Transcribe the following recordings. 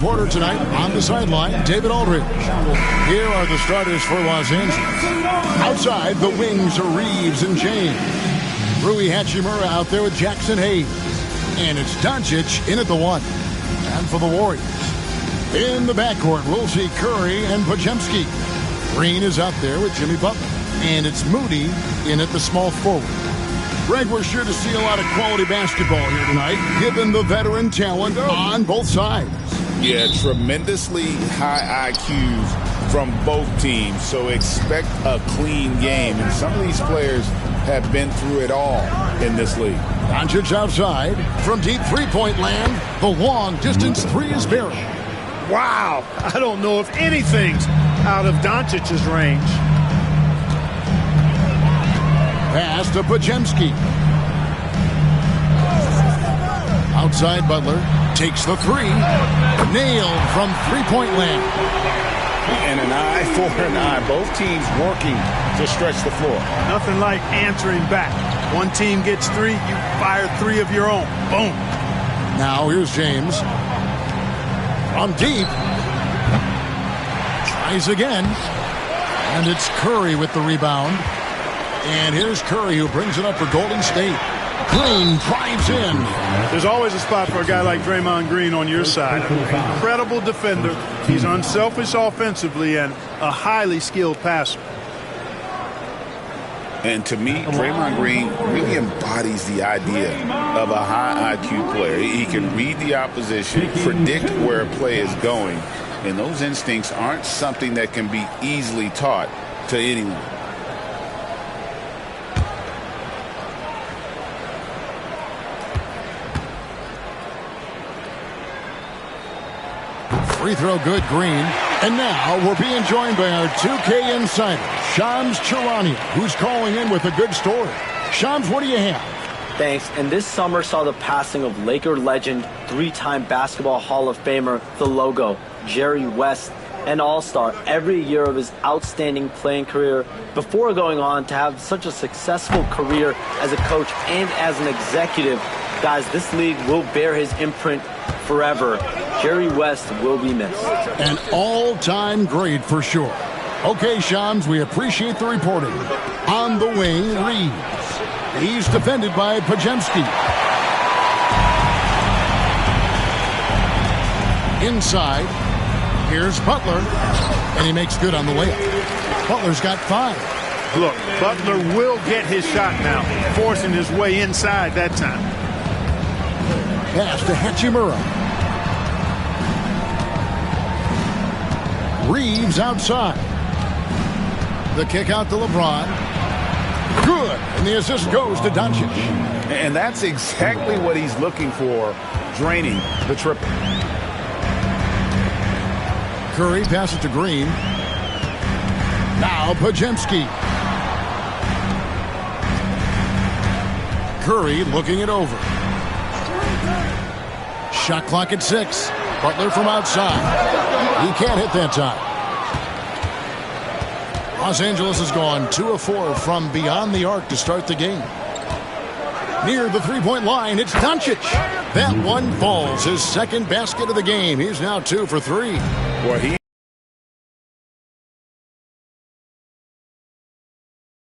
Quarter tonight on the sideline, David Aldridge. Here are the starters for Los Angeles. Outside, the wings are Reeves and James. Rui Hachimura out there with Jackson Hayes. And it's Doncic in at the 1. And for the Warriors, in the backcourt, we'll see Curry and Podziemski. Green is out there with Jimmy Butler. And it's Moody in at the small forward. Greg, we're sure to see a lot of quality basketball here tonight, given the veteran talent on both sides. Yeah, tremendously high IQs from both teams, so expect a clean game. And some of these players have been through it all in this league. Doncic outside from deep three-point land. The long-distance three is buried. Wow, I don't know if anything's out of Doncic's range. Pass to Podziemski. Outside, Butler takes the three. Nailed from three-point land. And an eye for an eye. Both teams working to stretch the floor. Nothing like answering back. One team gets three, you fire three of your own. Boom. Now here's James. From deep. Tries again. And it's Curry with the rebound. And here's Curry who brings it up for Golden State. Green drives in. There's always a spot for a guy like Draymond Green on your side. Incredible defender. He's unselfish offensively and a highly skilled passer. And to me, Draymond Green really embodies the idea of a high IQ player. He can read the opposition, predict where a play is going, and those instincts aren't something that can be easily taught to anyone. Free throw good, Green. And now we're being joined by our 2K insider, Shams Charania, who's calling in with a good story. Shams, what do you have? Thanks. And this summer saw the passing of Laker legend, three-time Basketball Hall of Famer, the logo, Jerry West, an all-star every year of his outstanding playing career before going on to have such a successful career as a coach and as an executive. Guys, this league will bear his imprint forever. Jerry West will be missed. An all-time great for sure. Okay, Shams, we appreciate the reporting. On the wing, Reeves. He's defended by Podziemski. Inside, here's Butler, and he makes good on the layup. Butler's got 5. Look, Butler will get his shot now, forcing his way inside that time. Pass to Hachimura. Reeves outside. The kick out to LeBron. Good. And the assist goes to Doncic. And that's exactly what he's looking for, draining the triple. Curry passes to Green. Now Podziemski. Curry looking it over. Shot clock at 6. Butler from outside. He can't hit that time. Los Angeles has gone 2 of 4 from beyond the arc to start the game. Near the three-point line, it's Doncic. That one falls, his second basket of the game. He's now 2 for 3.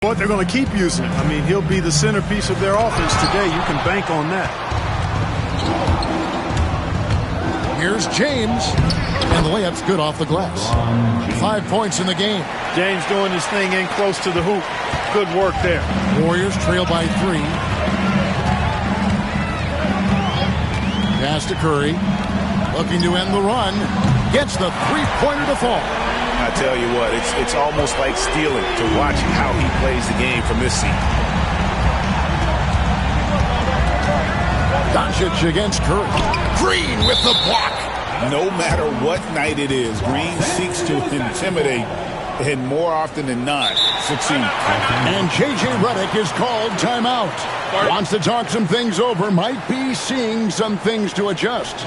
But they're going to keep using him. I mean, he'll be the centerpiece of their offense today. You can bank on that. Here's James. And the layup's good off the glass. 5 points in the game. James doing his thing in close to the hoop. Good work there. Warriors trail by 3. Pass to Curry. Looking to end the run. Gets the three-pointer to fall. I tell you what, it's almost like stealing to watch how he plays the game from this seat. Doncic against Curry. Green with the block. No matter what night it is, Green seeks to intimidate and more often than not succeed. And J.J. Redick is called timeout. Wants to talk some things over. Might be seeing some things to adjust.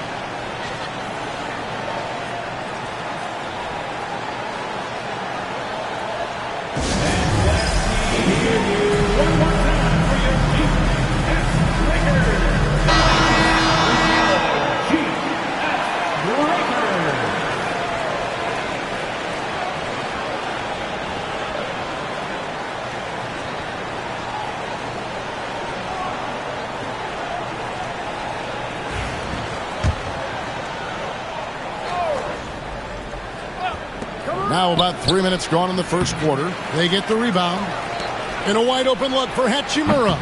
Now about 3 minutes gone in the first quarter. They get the rebound. And a wide open look for Hachimura.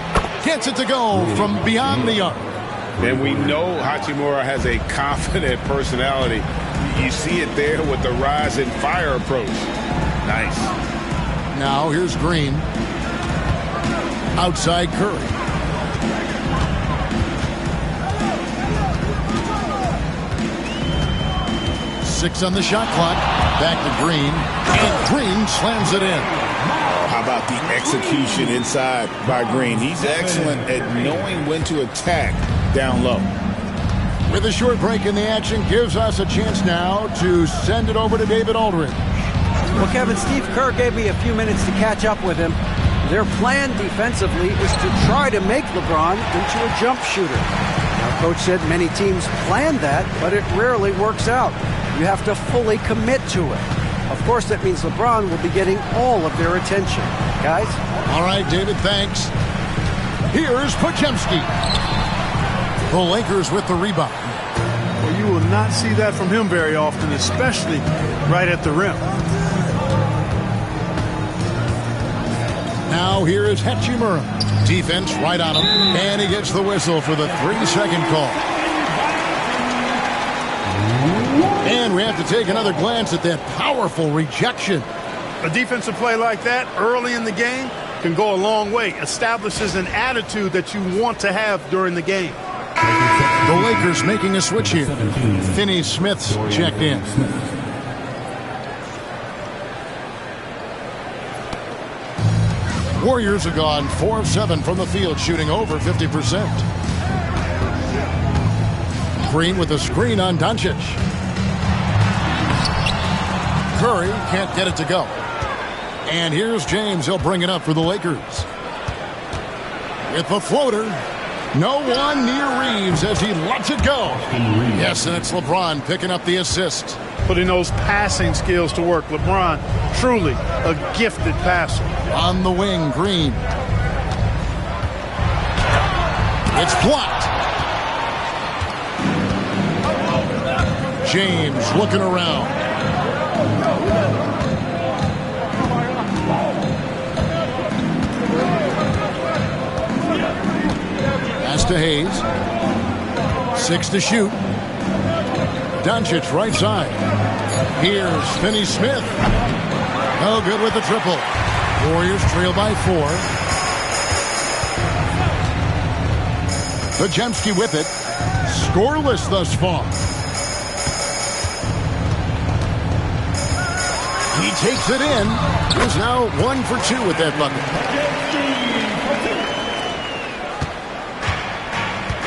Gets it to go from beyond the arc. And we know Hachimura has a confident personality. You see it there with the rise and fire approach. Nice. Now here's Green. Outside Curry. Six on the shot clock. Back to Green. And Green slams it in. How about the execution inside by Green? He's excellent at knowing when to attack down low. With a short break in the action, gives us a chance now to send it over to David Aldridge. Well, Kevin, Steve Kerr gave me a few minutes to catch up with him. Their plan defensively is to try to make LeBron into a jump shooter. Now, Coach said many teams plan that, but it rarely works out. You have to fully commit to it. Of course, that means LeBron will be getting all of their attention. Guys? All right, David, thanks. Here's Podziemski. The Lakers with the rebound. Well, you will not see that from him very often, especially right at the rim. Now here is Hachimura. Defense right on him. And he gets the whistle for the 3-second call. And we have to take another glance at that powerful rejection. A defensive play like that early in the game can go a long way. Establishes an attitude that you want to have during the game. The Lakers making a switch here. Finney Smith's checked in. Warriors have gone 4 of 7 from the field, shooting over 50%. Green with a screen on Doncic. Curry can't get it to go. And here's James. He'll bring it up for the Lakers. With the floater. No one near Reeves as he lets it go. Yes, and it's LeBron picking up the assist. Putting those passing skills to work. LeBron, truly a gifted passer. On the wing, Green. It's blocked. James looking around. Pass to Hayes. 6 to shoot. Doncic right side. Here's Finney Smith. Oh, good with the triple. Warriors trail by 4. Podziemski with it. Scoreless thus far. He takes it in. He's now 1 for 2 with that bucket.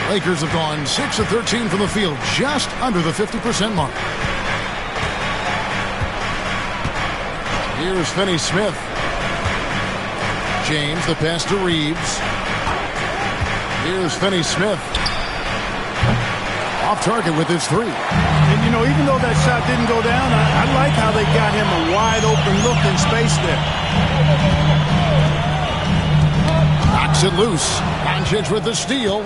Lakers have gone 6 of 13 from the field, just under the 50% mark. Here's Finney Smith. James, the pass to Reeves. Here's Finney Smith. Off target with his 3. And, you know, even though that shot didn't go down, I like how they got him a wide open look in space there. Knocks it loose. Doncic with the steal.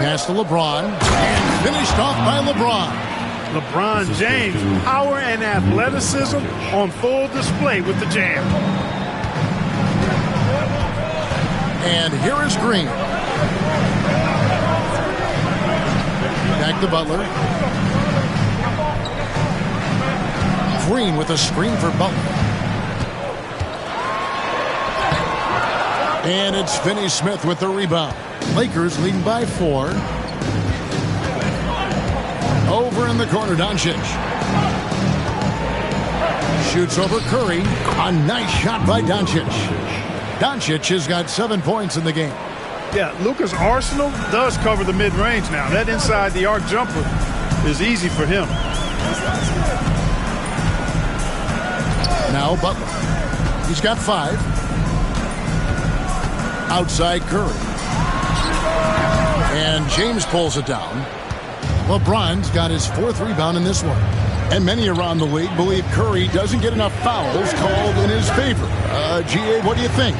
Pass to LeBron. And finished off by LeBron. LeBron James, power and athleticism on full display with the jam. And here is Green. Back to Butler. Green with a screen for Butler. And it's Finney Smith with the rebound. Lakers leading by 4. Over in the corner, Doncic. Shoots over Curry. A nice shot by Doncic. Doncic has got 7 points in the game. Yeah, Luka's arsenal does cover the mid-range now. That inside the arc jumper is easy for him. Now Butler. He's got 5. Outside Curry. And James pulls it down. LeBron's got his 4th rebound in this one. And many around the league believe Curry doesn't get enough fouls called in his favor. G.A., what do you think?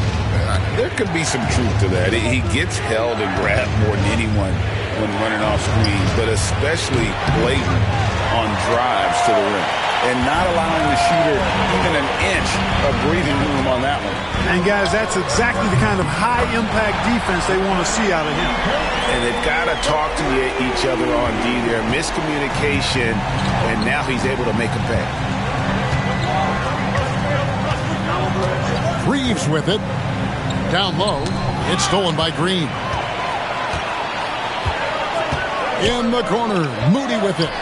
There could be some truth to that. He gets held and grabbed more than anyone when running off screens, but especially blatant on drives to the rim and not allowing the shooter even an inch of breathing room on that one. And, guys, that's exactly the kind of high-impact defense they want to see out of him. And they've got to talk to each other on D there. Miscommunication, and now he's able to make a pay. Reeves with it. Down low. It's stolen by Green. In the corner. Moody with it.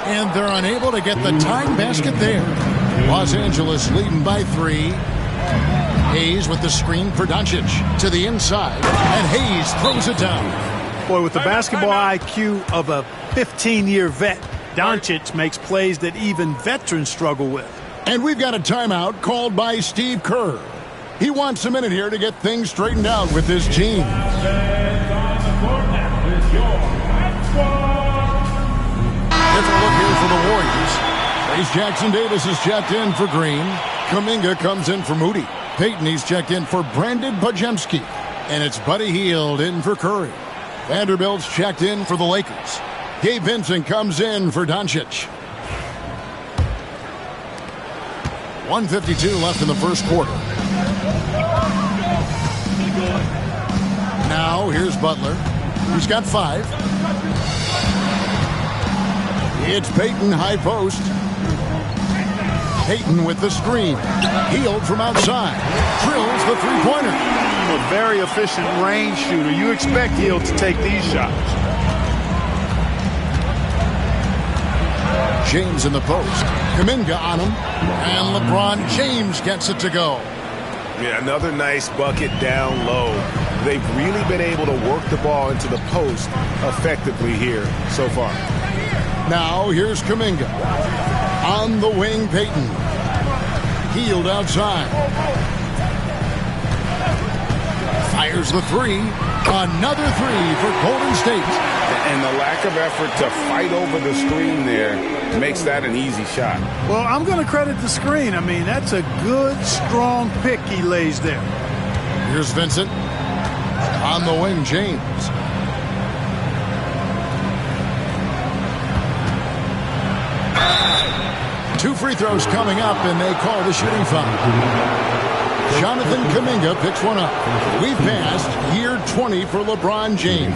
And they're unable to get the tying basket there. Los Angeles leading by 3. Hayes with the screen for Doncic to the inside. And Hayes throws it down. Boy, with the basketball IQ of a 15-year vet, Doncic makes plays that even veterans struggle with. And we've got a timeout called by Steve Kerr. He wants a minute here to get things straightened out with his team. Different look here for the Warriors. Trace Jackson Davis is checked in for Green. Kuminga comes in for Moody. Payton, he's checked in for Brandon Pajemski. And it's Buddy Hield in for Curry. Vanderbilt's checked in for the Lakers. Gabe Vincent comes in for Doncic. 1:52 left in the first quarter. Now here's Butler. He's got 5. It's Payton, high post. Payton with the screen. Hield from outside. Drills the three-pointer. A very efficient range shooter. You expect Hield to take these shots. James in the post. Kuminga on him. And LeBron James gets it to go. Yeah, another nice bucket down low. They've really been able to work the ball into the post effectively here so far. Now here's Kuminga. On the wing, Payton. Hield outside. Fires the 3. Another 3 for Golden State. And the lack of effort to fight over the screen there makes that an easy shot. Well, I'm going to credit the screen. I mean, that's a good, strong pick he lays there. Here's Vincent. On the wing, James. Two free throws coming up, and they call the shooting foul. Jonathan Kuminga picks one up. We've passed year 20 for LeBron James.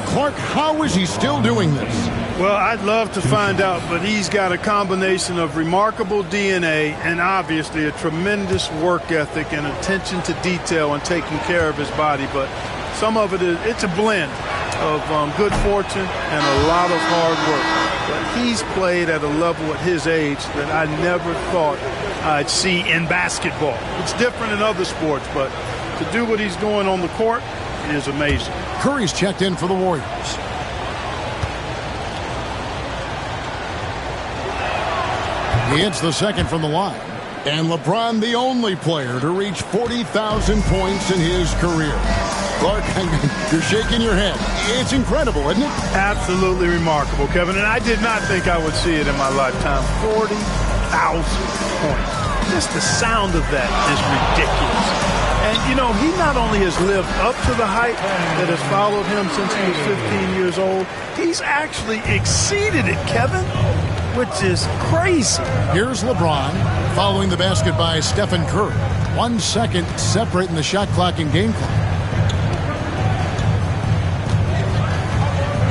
Clark, how is he still doing this? Well, I'd love to find out, but he's got a combination of remarkable DNA and obviously a tremendous work ethic and attention to detail and taking care of his body. But some of it's a blend of good fortune and a lot of hard work. But he's played at a level at his age that I never thought I'd see in basketball. It's different in other sports, but to do what he's doing on the court is amazing. Curry's checked in for the Warriors. He hits the second from the line. And LeBron, the only player to reach 40,000 points in his career. Clark, you're shaking your head. It's incredible, isn't it? Absolutely remarkable, Kevin. And I did not think I would see it in my lifetime. 40,000 points. Just the sound of that is ridiculous. And, you know, he not only has lived up to the hype that has followed him since he was 15 years old, he's actually exceeded it, Kevin, which is crazy. Here's LeBron following the basket by Stephen Curry. 1 second separating the shot clock and game clock.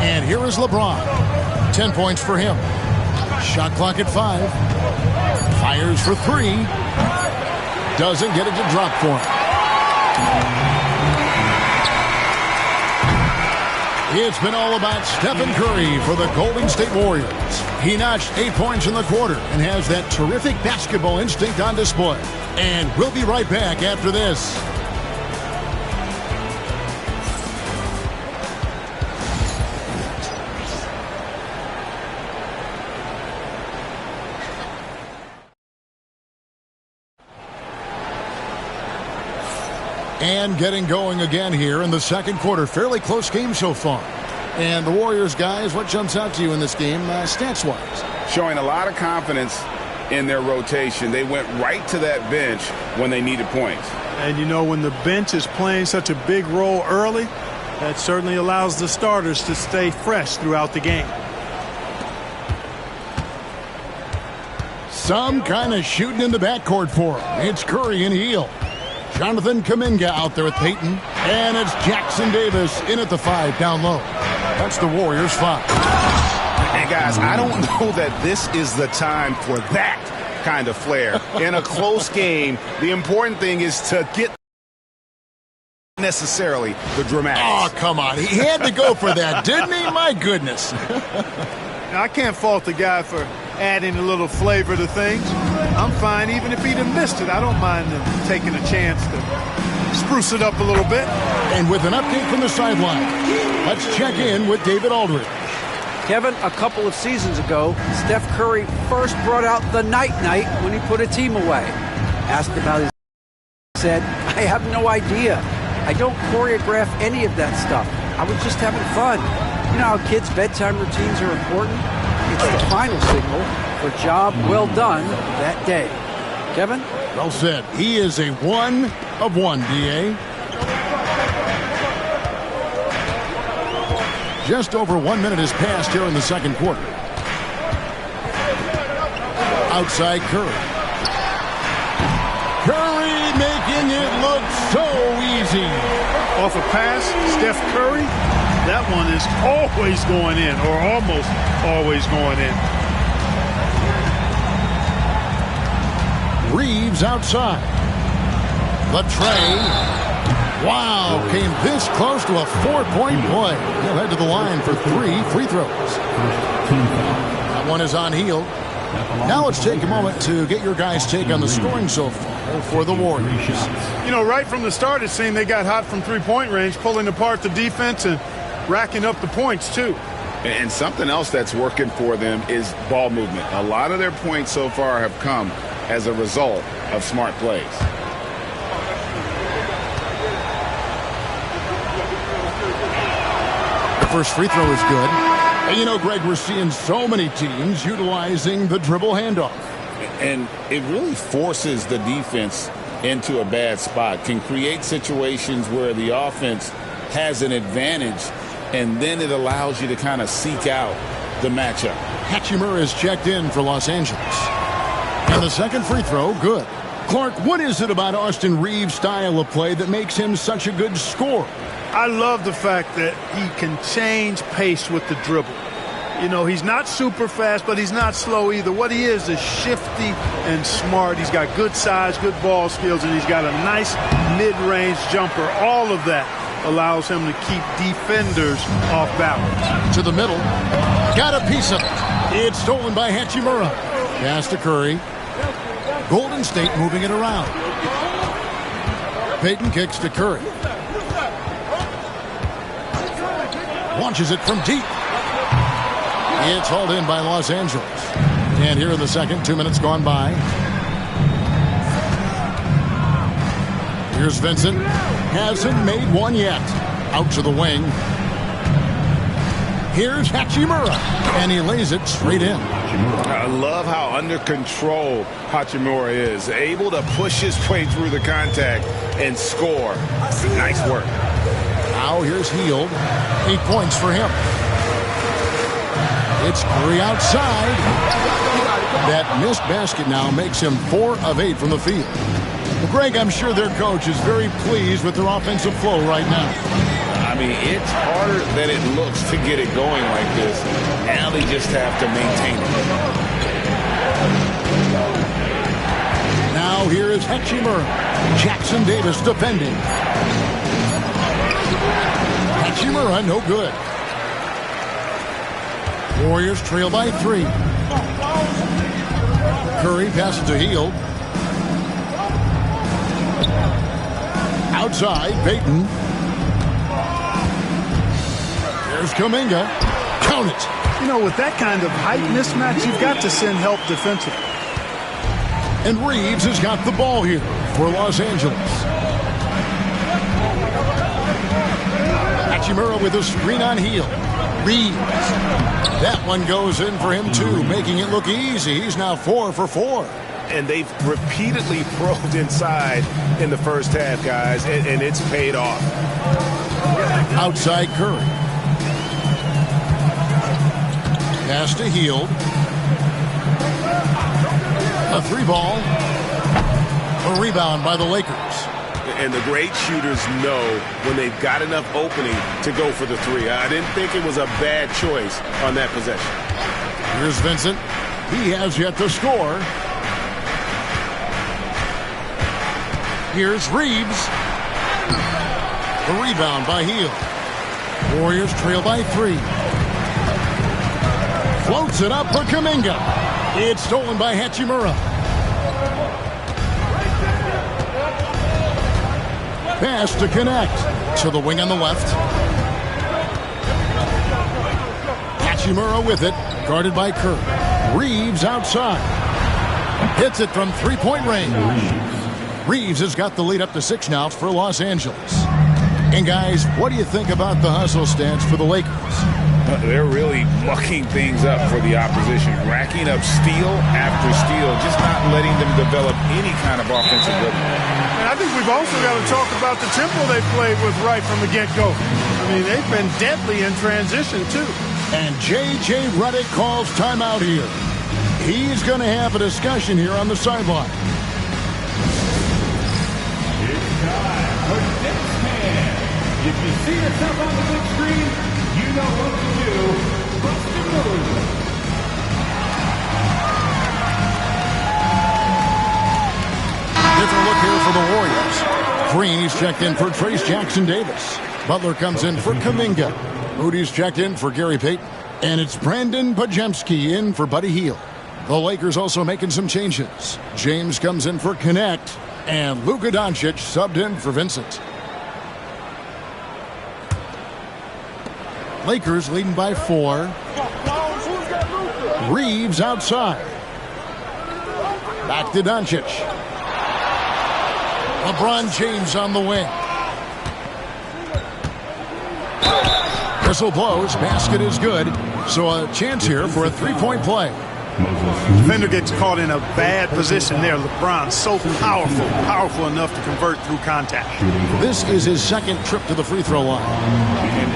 And here is LeBron. 10 points for him. Shot clock at 5. Fires for 3. Doesn't get it to drop for him. It's been all about Stephen Curry for the Golden State Warriors. He notched 8 points in the quarter and has that terrific basketball instinct on display. And we'll be right back after this. And getting going again here in the second quarter. Fairly close game so far. And the Warriors, guys, what jumps out to you in this game stats-wise? Showing a lot of confidence in their rotation. They went right to that bench when they needed points. And, you know, when the bench is playing such a big role early, that certainly allows the starters to stay fresh throughout the game. Some kind of shooting in the backcourt for him. It's Curry and Heel. Jonathan Kuminga out there with Peyton. And it's Jackson Davis in at the 5 down low. That's the Warriors 5. And guys, I don't know that this is the time for that kind of flair. In a close game, the important thing is to get necessarily the dramatics. Oh, come on. He had to go for that, didn't he? My goodness. Now, I can't fault the guy for adding a little flavor to things. I'm fine even if he'd have missed it. I don't mind him taking a chance to spruce it up a little bit. And with an update from the sideline, let's check in with David Aldridge. Kevin, a couple of seasons ago, Steph Curry first brought out the night-night when he put a team away. Asked about his, said, I have no idea. I don't choreograph any of that stuff. I was just having fun. You know how kids' bedtime routines are important? It's the final signal for job well done that day. Kevin? Well said. He is a 1 of 1, D.A. Just over 1 minute has passed here in the second quarter. Outside Curry. Curry making it look so easy. Off a pass, Steph Curry, that one is always going in, or almost always going in. Reeves outside. The tray. Wow, came this close to a 4-point play. He'll head to the line for 3 free throws. That one is on Heel. Now let's take a moment to get your guys' take on the scoring so far for the Warriors. You know, right from the start, it seemed they got hot from three-point range, pulling apart the defense and racking up the points, too. And something else that's working for them is ball movement. A lot of their points so far have come as a result of smart plays. The first free throw is good. And you know, Greg, we're seeing so many teams utilizing the dribble handoff. And it really forces the defense into a bad spot, can create situations where the offense has an advantage, and then it allows you to kind of seek out the matchup. Hachimura is checked in for Los Angeles. And the second free throw, good. Clark, what is it about Austin Reeves' style of play that makes him such a good scorer? I love the fact that he can change pace with the dribble. You know, he's not super fast, but he's not slow either. What he is shifty and smart. He's got good size, good ball skills, and he's got a nice mid-range jumper. All of that allows him to keep defenders off balance. To the middle. Got a piece of it. It's stolen by Hachimura. Pass to Curry. Golden State moving it around. Peyton kicks to Curry. Launches it from deep. It's hauled in by Los Angeles. And here in the second, 2 minutes gone by. Here's Vincent. Hasn't made one yet. Out to the wing. Here's Hachimura. And he lays it straight in. I love how under control Hachimura is. Able to push his way through the contact and score. Nice work. Now here's Heel. 8 points for him. It's Curry outside. That missed basket now makes him 4 of 8 from the field. Well, Greg, I'm sure their coach is very pleased with their offensive flow right now. I mean, it's harder than it looks to get it going like this. Now they just have to maintain it. Now here is Hachimura. Jackson Davis defending. Hachimura, no good. Warriors trail by 3. Curry passes to Heel. Outside, Peyton. There's Kuminga. Count it. You know, with that kind of height mismatch, you've got to send help defensively. And Reeves has got the ball here for Los Angeles. Hachimura with a screen on Heel. Reeves. That one goes in for him, too, making it look easy. He's now 4 for 4. And they've repeatedly probed inside in the first half, guys, and it's paid off. Outside Curry. Pass to Heel. A 3-ball. A rebound by the Lakers. And the great shooters know when they've got enough opening to go for the 3. I didn't think it was a bad choice on that possession. Here's Vincent. He has yet to score. Here's Reeves. The rebound by Hield. Warriors trail by 3. Floats it up for Kuminga. It's stolen by Hachimura. Pass to connect. To the wing on the left. Hachimura with it. Guarded by Kerr. Reeves outside. Hits it from three-point range. Reeves has got the lead up to 6 now for Los Angeles. And guys, what do you think about the hustle stance for the Lakers? They're really mucking things up for the opposition, racking up steal after steal, just not letting them develop any kind of offensive rhythm. And I think we've also got to talk about the tempo they played with right from the get-go. I mean, they've been deadly in transition, too. And J.J. Redick calls timeout here. He's going to have a discussion here on the sideline. It's time for this man. If you see yourself on the big screen, you know what to do. Bust the move. Different look here for the Warriors. Green, he's checked in for Trace Jackson-Davis. Butler comes in for Kuminga. Moody's checked in for Gary Payton. And it's Brandon Podziemski in for Buddy Hield. The Lakers also making some changes. James comes in for Connect. And Luka Doncic subbed in for Vincent. Lakers leading by 4. Reeves outside. Back to Doncic. LeBron James on the wing. Whistle blows. Basket is good. So a chance here for a 3-point play. Defender gets caught in a bad position there. LeBron so powerful enough to convert through contact. This is his second trip to the free throw line.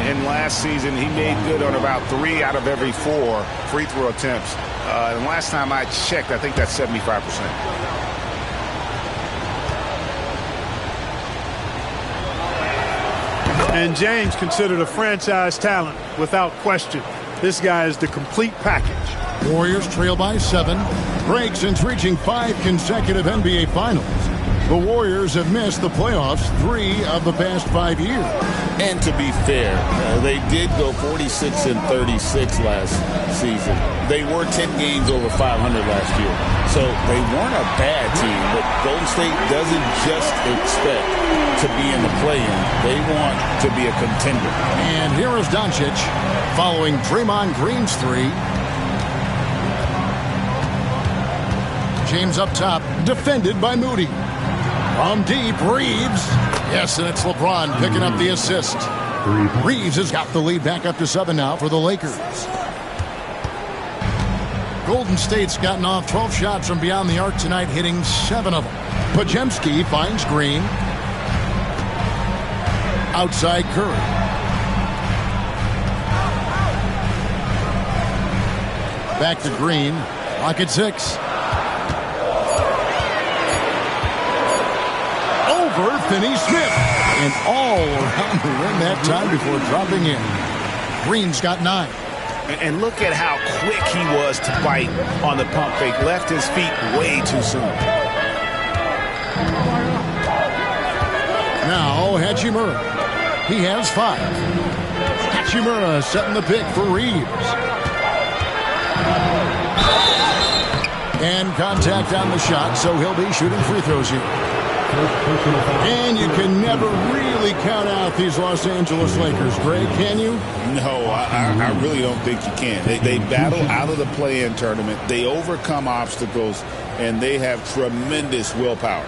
And last season, he made good on about 3 out of every 4 free throw attempts. And last time I checked, I think that's 75%. And James considered a franchise talent without question. This guy is the complete package. Warriors trail by 7. Breaks since reaching 5 consecutive NBA Finals. The Warriors have missed the playoffs 3 of the past 5 years. And to be fair, they did go 46-36 last season. They were 10 games over 500 last year. So they weren't a bad team, but Golden State doesn't just expect to be in the play-in. They want to be a contender. And here is Doncic following Draymond Green's 3. James up top, defended by Moody. From deep, Reeves. Yes, and it's LeBron picking up the assist. Reeves has got the lead back up to 7 now for the Lakers. Golden State's gotten off 12 shots from beyond the arc tonight, hitting 7 of them. Podziemski finds Green. Outside Curry. Back to Green. Clock at 6. Over Finney-Smith. And all around the rim that time before dropping in. Green's got 9. And look at how quick he was to bite on the pump fake. Left his feet way too soon. Now Hachimura. He has 5. Hachimura setting the pick for Reeves. And contact on the shot, so he'll be shooting free throws here. And you can never really count out these Los Angeles Lakers, Greg, can you? No, I really don't think you can. They battle out of the play-in tournament. They overcome obstacles, and they have tremendous willpower.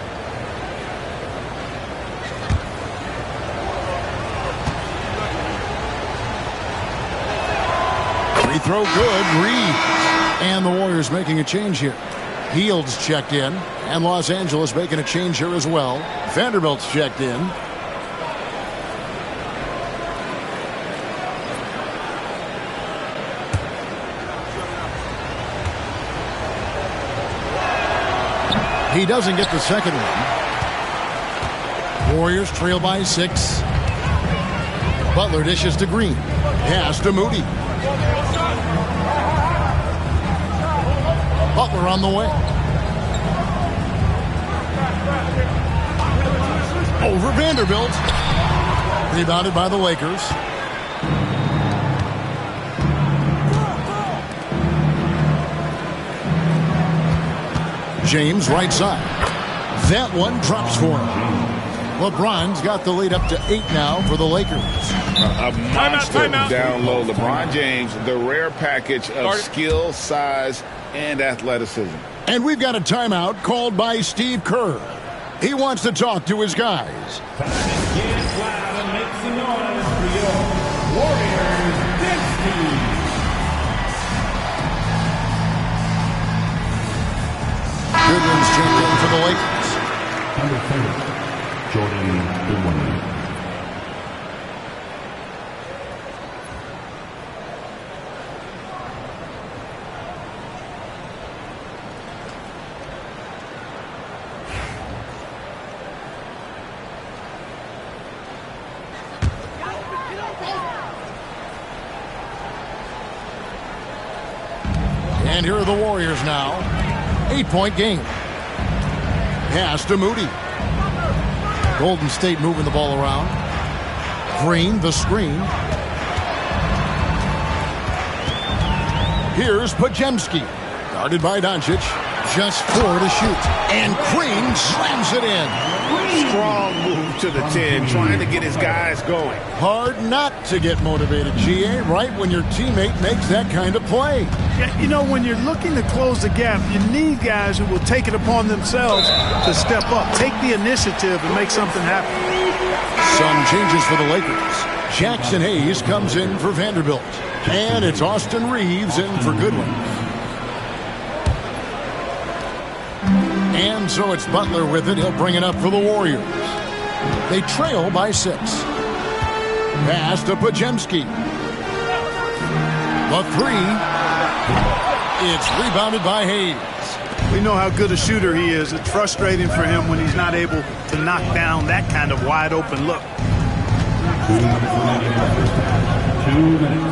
Free throw good, Reeves. And the Warriors making a change here. Hield's checked in, and Los Angeles making a change here as well. Vanderbilt's checked in. He doesn't get the second one. Warriors trail by 6. Butler dishes to Green. Pass to Moody. Butler on the way. Over Vanderbilt. Rebounded by the Lakers. James right side. That one drops for him. LeBron's got the lead up to 8 now for the Lakers. A monster down low. LeBron James, the rare package of skill, size, and athleticism. And we've got a timeout called by Steve Kerr. He wants to talk to his guys. Get loud and make some noise for your Warriors dance team. Goodwin's checked in for the Lakers. Number 30, Jordan Goodwin. And here are the Warriors now. 8-point game. Pass to Moody. Golden State moving the ball around. Green, the screen. Here's Pajemski. Guarded by Doncic. Just 4 to shoot. And Green slams it in. Strong move to the 10, trying to get his guys going. Hard not to get motivated, GA, right when your teammate makes that kind of play. Yeah, you know, when you're looking to close the gap, you need guys who will take it upon themselves to step up, take the initiative, and make something happen. Some changes for the Lakers. Jackson Hayes comes in for Vanderbilt. And it's Austin Reeves in for Goodwin. And so it's Butler with it. He'll bring it up for the Warriors. They trail by 6. Pass to Pajemski. The 3. It's rebounded by Hayes. We know how good a shooter he is. It's frustrating for him when he's not able to knock down that kind of wide-open look.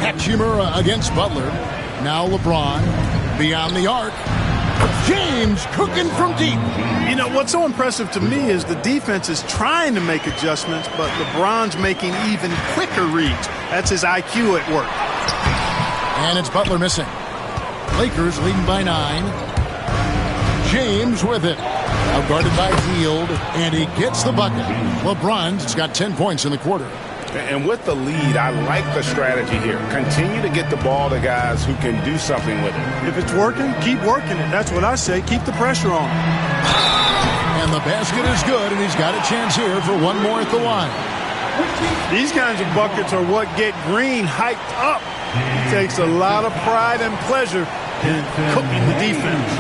Hachimura against Butler. Now LeBron beyond the arc. James cooking from deep. You know, what's so impressive to me is the defense is trying to make adjustments, but LeBron's making even quicker reads. That's his IQ at work. And it's Butler missing. Lakers leading by 9. James with it. Outguarded by Hield, and he gets the bucket. LeBron's got 10 points in the quarter. And with the lead, I like the strategy here. Continue to get the ball to guys who can do something with it. If it's working, keep working it. That's what I say. Keep the pressure on. And the basket is good, and he's got a chance here for one more at the line. These kinds of buckets are what get Green hyped up. He takes a lot of pride and pleasure in cooking the defense.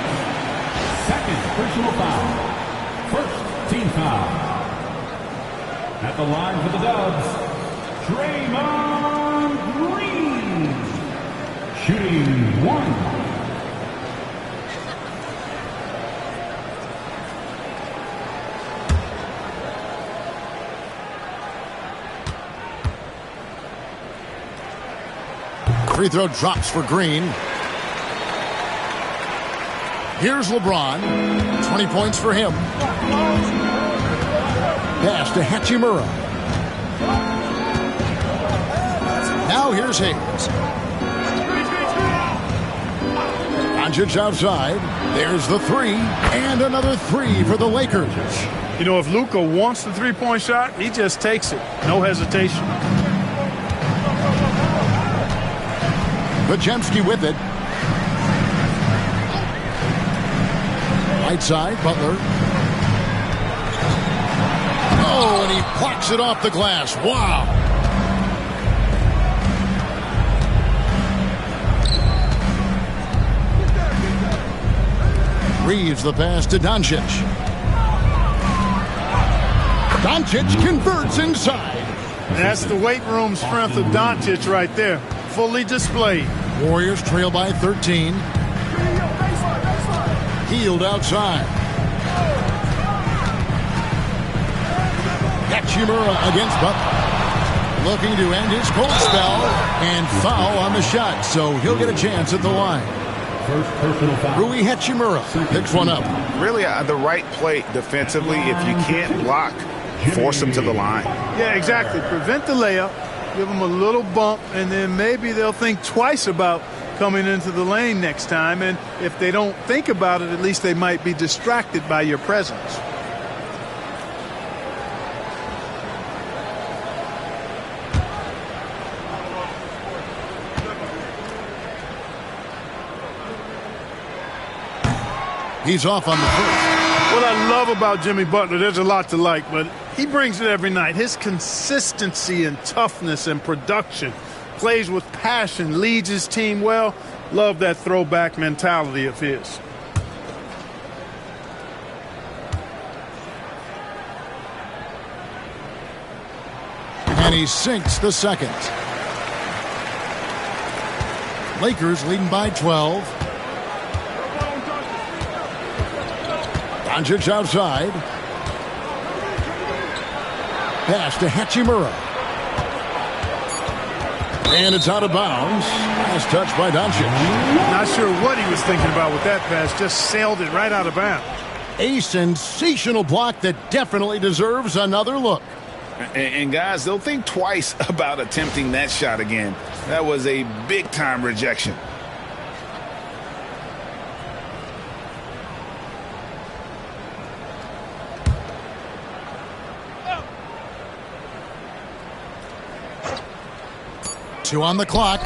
Second personal foul. First team foul. At the line for the Dubs, Draymond Green. Shooting 1. Free throw drops for Green. Here's LeBron. 20 points for him. Pass to Hachimura. Now here's Hayes. Doncic outside. There's the 3. And another 3 for the Lakers. You know, if Luka wants the three-point shot, he just takes it. No hesitation. Pajemski with it. Right side, Butler. Oh, and he plucks it off the glass. Wow. Reeves the pass to Doncic. Doncic converts inside. That's the weight room strength of Doncic right there. Fully displayed. Warriors trail by 13. Hield outside. Hachimura against Butler. Looking to end his cold spell and foul on the shot, so he'll get a chance at the line. First personal foul. Rui Hachimura picks one up. Really the right play defensively. If you can't block, force him to the line. Yeah, exactly. Prevent the layup, give them a little bump, and then maybe they'll think twice about coming into the lane next time. And if they don't think about it, at least they might be distracted by your presence. He's off on the first. What I love about Jimmy Butler, there's a lot to like, but he brings it every night. His consistency and toughness and production, plays with passion, leads his team well. Love that throwback mentality of his. And he sinks the second. Lakers leading by 12. Doncic outside. Pass to Hachimura. And it's out of bounds. Last touch by Doncic. Not sure what he was thinking about with that pass. Just sailed it right out of bounds. A sensational block that definitely deserves another look. And guys, they'll think twice about attempting that shot again. That was a big-time rejection. Two on the clock.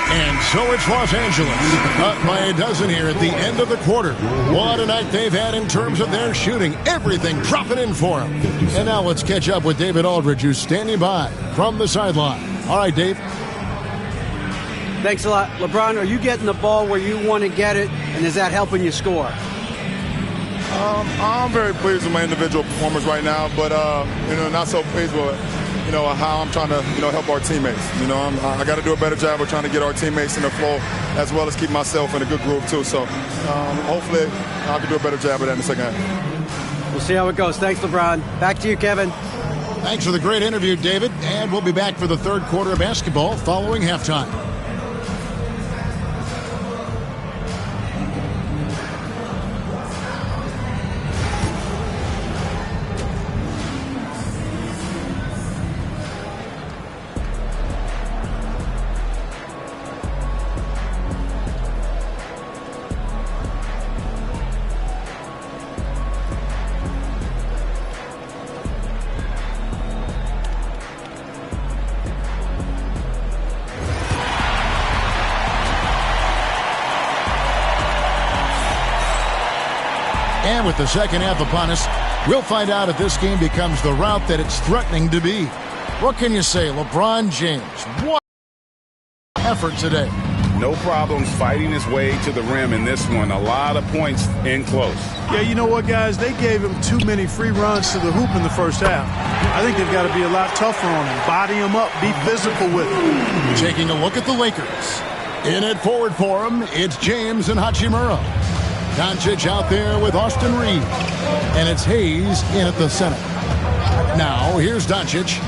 And so it's Los Angeles, up by a dozen here at the end of the quarter. What a night they've had in terms of their shooting. Everything dropping in for them. And now let's catch up with David Aldridge, who's standing by from the sideline. All right, Dave. Thanks a lot. LeBron, are you getting the ball where you want to get it, and is that helping you score? I'm very pleased with my individual performance right now, but not so pleased with how I'm trying to help our teammates. I got to do a better job of trying to get our teammates in the flow as well as keep myself in a good groove too. So hopefully I can do a better job of that in the second half. We'll see how it goes. Thanks, LeBron. Back to you, Kevin. Thanks for the great interview, David. And we'll be back for the third quarter of basketball following halftime. And with the second half upon us, we'll find out if this game becomes the route that it's threatening to be. What can you say, LeBron James? What effort today. No problems fighting his way to the rim in this one. A lot of points in close. Yeah, you know what, guys? They gave him too many free runs to the hoop in the first half. I think they've got to be a lot tougher on him. Body him up. Be physical with him. Taking a look at the Lakers. In it forward for him, it's James and Hachimura. Doncic out there with Austin Reeves. And it's Hayes in at the center. Now, here's Doncic.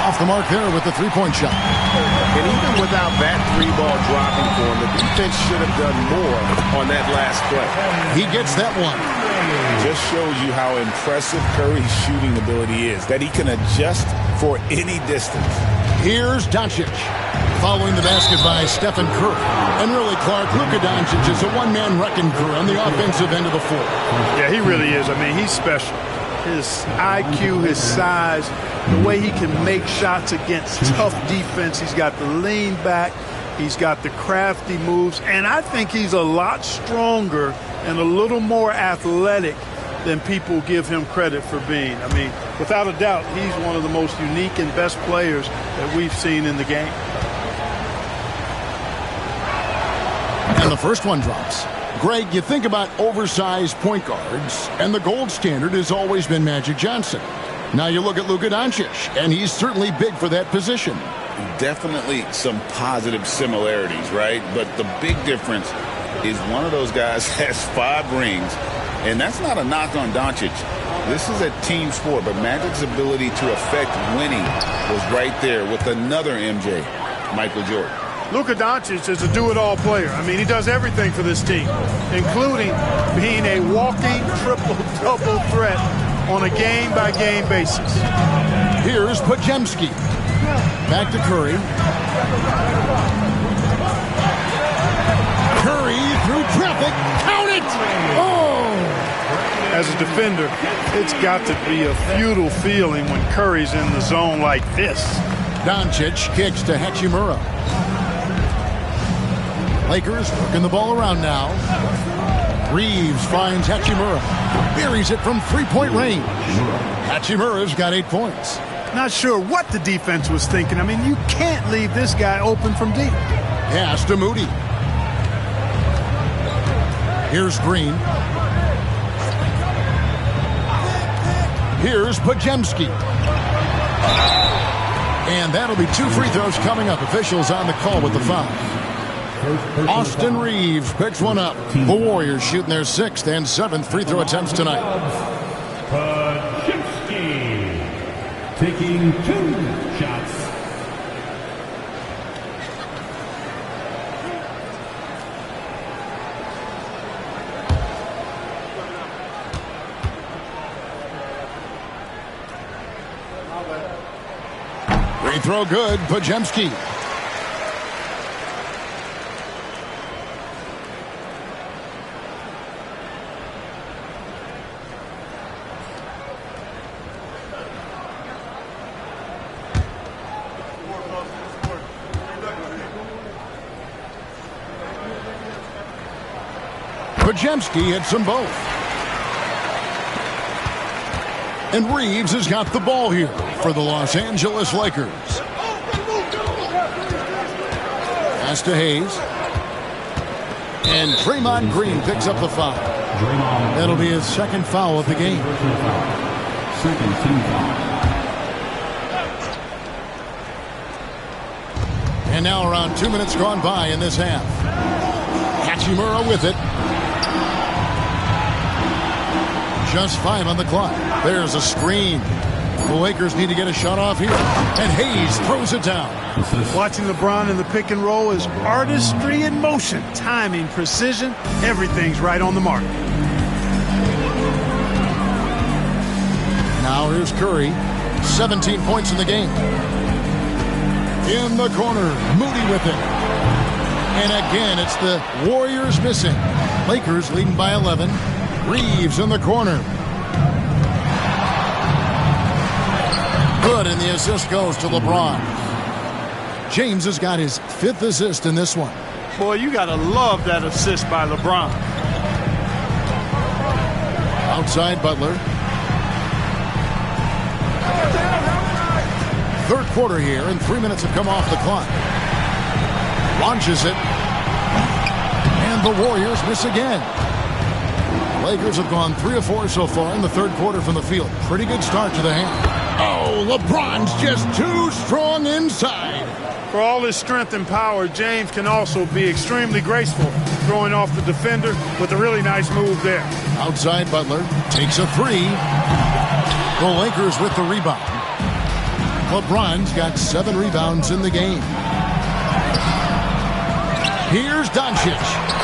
Off the mark there with the three-point shot. And even without that three ball dropping for him, the defense should have done more on that last play. He gets that one. Just shows you how impressive Curry's shooting ability is, that he can adjust for any distance. Here's Doncic. Following the basket by Stephen Curry. And really, Clark, Luka Doncic is a one-man wrecking crew on the offensive end of the floor. Yeah, he really is. I mean, he's special. His IQ, his size, the way he can make shots against tough defense. He's got the lean back. He's got the crafty moves. And I think he's a lot stronger and a little more athletic than people give him credit for being. I mean, without a doubt, he's one of the most unique and best players that we've seen in the game. And the first one drops. Greg, you think about oversized point guards, and the gold standard has always been Magic Johnson. Now you look at Luka Doncic, and he's certainly big for that position. Definitely some positive similarities, right? But the big difference is one of those guys that has 5 rings, and that's not a knock on Doncic. This is a team sport, but Magic's ability to affect winning was right there with another MJ, Michael Jordan. Luka Doncic is a do-it-all player. I mean, he does everything for this team, including being a walking triple-double threat on a game-by-game basis. Here's Pajemski. Back to Curry. Curry through traffic. Count it! Oh! As a defender, it's got to be a futile feeling when Curry's in the zone like this. Doncic kicks to Hachimura. Lakers working the ball around now. Reeves finds Hachimura. Buries it from three-point range. Hachimura's got 8 points. Not sure what the defense was thinking. I mean, you can't leave this guy open from deep. Pass to Moody. Here's Green. Here's Pajemski. And that'll be 2 free throws coming up. Officials on the call with the foul. Austin Reeves picks one up. The Warriors shooting their 6th and 7th free throw attempts tonight. Pajemski taking 2 shots. Free throw good. Pajemski. Pajemski hits them both. And Reeves has got the ball here for the Los Angeles Lakers. Pass to Hayes. And Draymond Green picks up the foul. That'll be his 2nd foul of the game. Second team foul. And now around 2 minutes gone by in this half. Hachimura with it. Just 5 on the clock. There's a screen. The Lakers need to get a shot off here. And Hayes throws it down. Watching LeBron in the pick and roll is artistry in motion. Timing, precision, everything's right on the mark. Now here's Curry. 17 points in the game. In the corner. Moody with it. And again, it's the Warriors missing. Lakers leading by 11. Reeves in the corner. Good, and the assist goes to LeBron. James has got his 5th assist in this one. Boy, you got to love that assist by LeBron. Outside Butler. 3rd quarter here, and 3 minutes have come off the clock. Launches it. And the Warriors miss again. Lakers have gone 3 of 4 so far in the 3rd quarter from the field. Pretty good start to the half. Oh, LeBron's just too strong inside. For all his strength and power, James can also be extremely graceful, throwing off the defender with a really nice move there. Outside Butler takes a 3. The Lakers with the rebound. LeBron's got 7 rebounds in the game. Here's Doncic.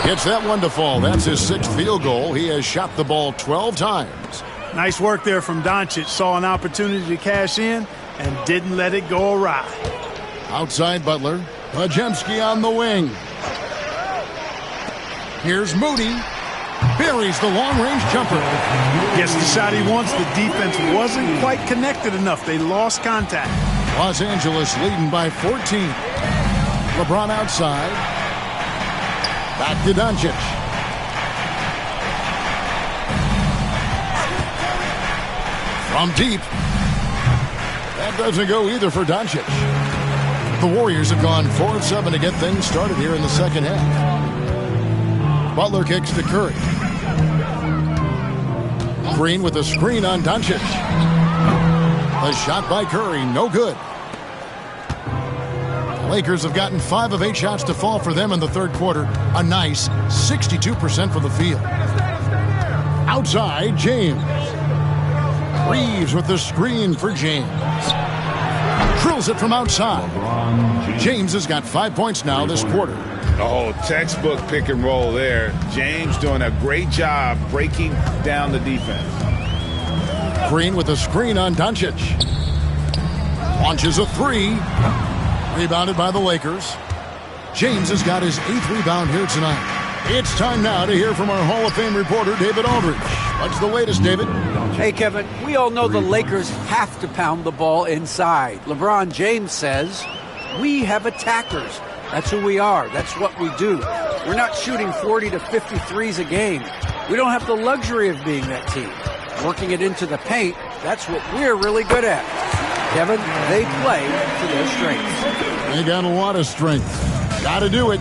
Gets that one to fall. That's his 6th field goal. He has shot the ball 12 times. Nice work there from Doncic. Saw an opportunity to cash in and didn't let it go awry. Outside Butler. Pajemski on the wing. Here's Moody. Buries the long-range jumper. Gets the shot he wants. The defense wasn't quite connected enough. They lost contact. Los Angeles leading by 14. LeBron outside. Back to Doncic. From deep. That doesn't go either for Doncic. The Warriors have gone 4 of 7 to get things started here in the 2nd half. Butler kicks to Curry. Green with a screen on Doncic. A shot by Curry, no good. Lakers have gotten 5 of 8 shots to fall for them in the third quarter. A nice 62% from the field. Outside, James. Reeves with the screen for James. Drills it from outside. James has got 5 points now this quarter. Oh, textbook pick and roll there. James doing a great job breaking down the defense. Green with a screen on Doncic. Launches a 3. Rebounded by the Lakers. James has got his 8th rebound here tonight. It's time now to hear from our Hall of Fame reporter, David Aldridge. What's the latest, David? Hey, Kevin, we all know the Lakers have to pound the ball inside. LeBron James says, we have attackers. That's who we are. That's what we do. We're not shooting 40 to 50 threes a game. We don't have the luxury of being that team. Working it into the paint, that's what we're really good at. Kevin, they play to their strengths. They got a lot of strength. Got to do it.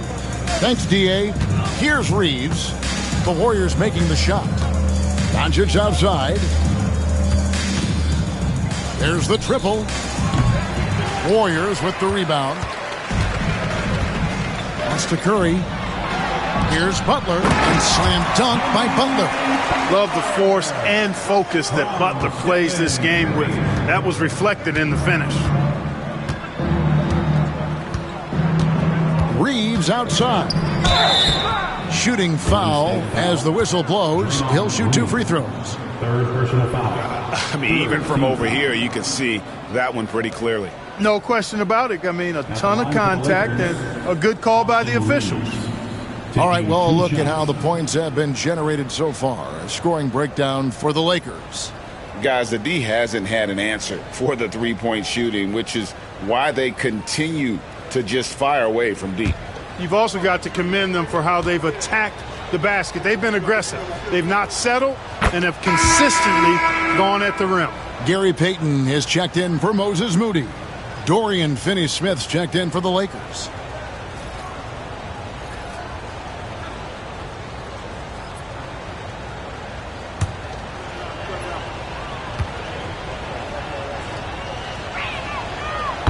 Thanks, D.A. Here's Reeves. The Warriors making the shot. Doncic outside. There's the triple. Warriors with the rebound. Pass to Curry. Here's Butler. And slam dunk by Butler. Love the force and focus that Butler plays this game with. That was reflected in the finish. Reeves outside. Shooting foul as the whistle blows. He'll shoot 2 free throws. Third personal foul. I mean, even from over here, you can see that one pretty clearly. No question about it. I mean, a ton of contact and a good call by the officials. All right, well, look at how the points have been generated so far. A scoring breakdown for the Lakers. Guys, the D hasn't had an answer for the three-point shooting, which is why they continue to just fire away from deep. You've also got to commend them for how they've attacked the basket. They've been aggressive. They've not settled and have consistently gone at the rim. Gary Payton has checked in for Moses Moody. Dorian Finney-Smith's checked in for the Lakers.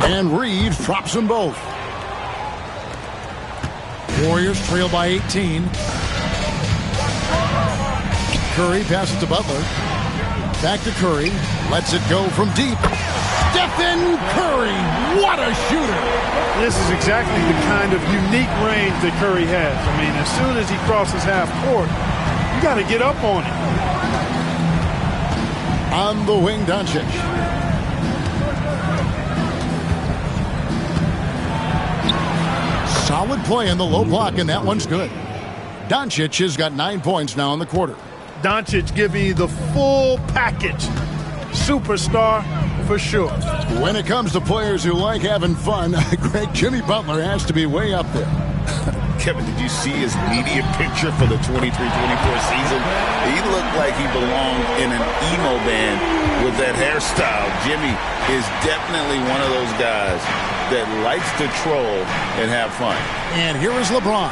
And Reeves drops them both. Warriors trail by 18. Curry passes to Butler. Back to Curry. Lets it go from deep. Stephen Curry. What a shooter. This is exactly the kind of unique range that Curry has. I mean, as soon as he crosses half court, you got to get up on him. On the wing, Doncic. Solid play in the low block, and that one's good. Doncic has got 9 points now in the quarter. Doncic giving you the full package. Superstar for sure. When it comes to players who like having fun, Greg, Jimmy Butler has to be way up there. Kevin, did you see his media picture for the 23-24 season? He looked like he belonged in an emo band with that hairstyle. Jimmy is definitely one of those guys that likes to troll and have fun. And here is LeBron.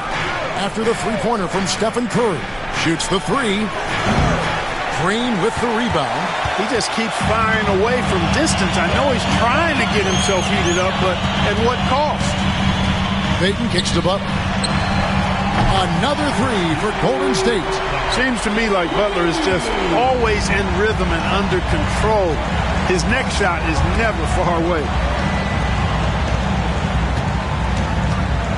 After the three-pointer from Stephen Curry. Shoots the 3. Green with the rebound. He just keeps firing away from distance. I know he's trying to get himself heated up, but at what cost? Payton kicks to Butler. Another 3 for Golden State. Seems to me like Butler is just always in rhythm and under control. His next shot is never far away.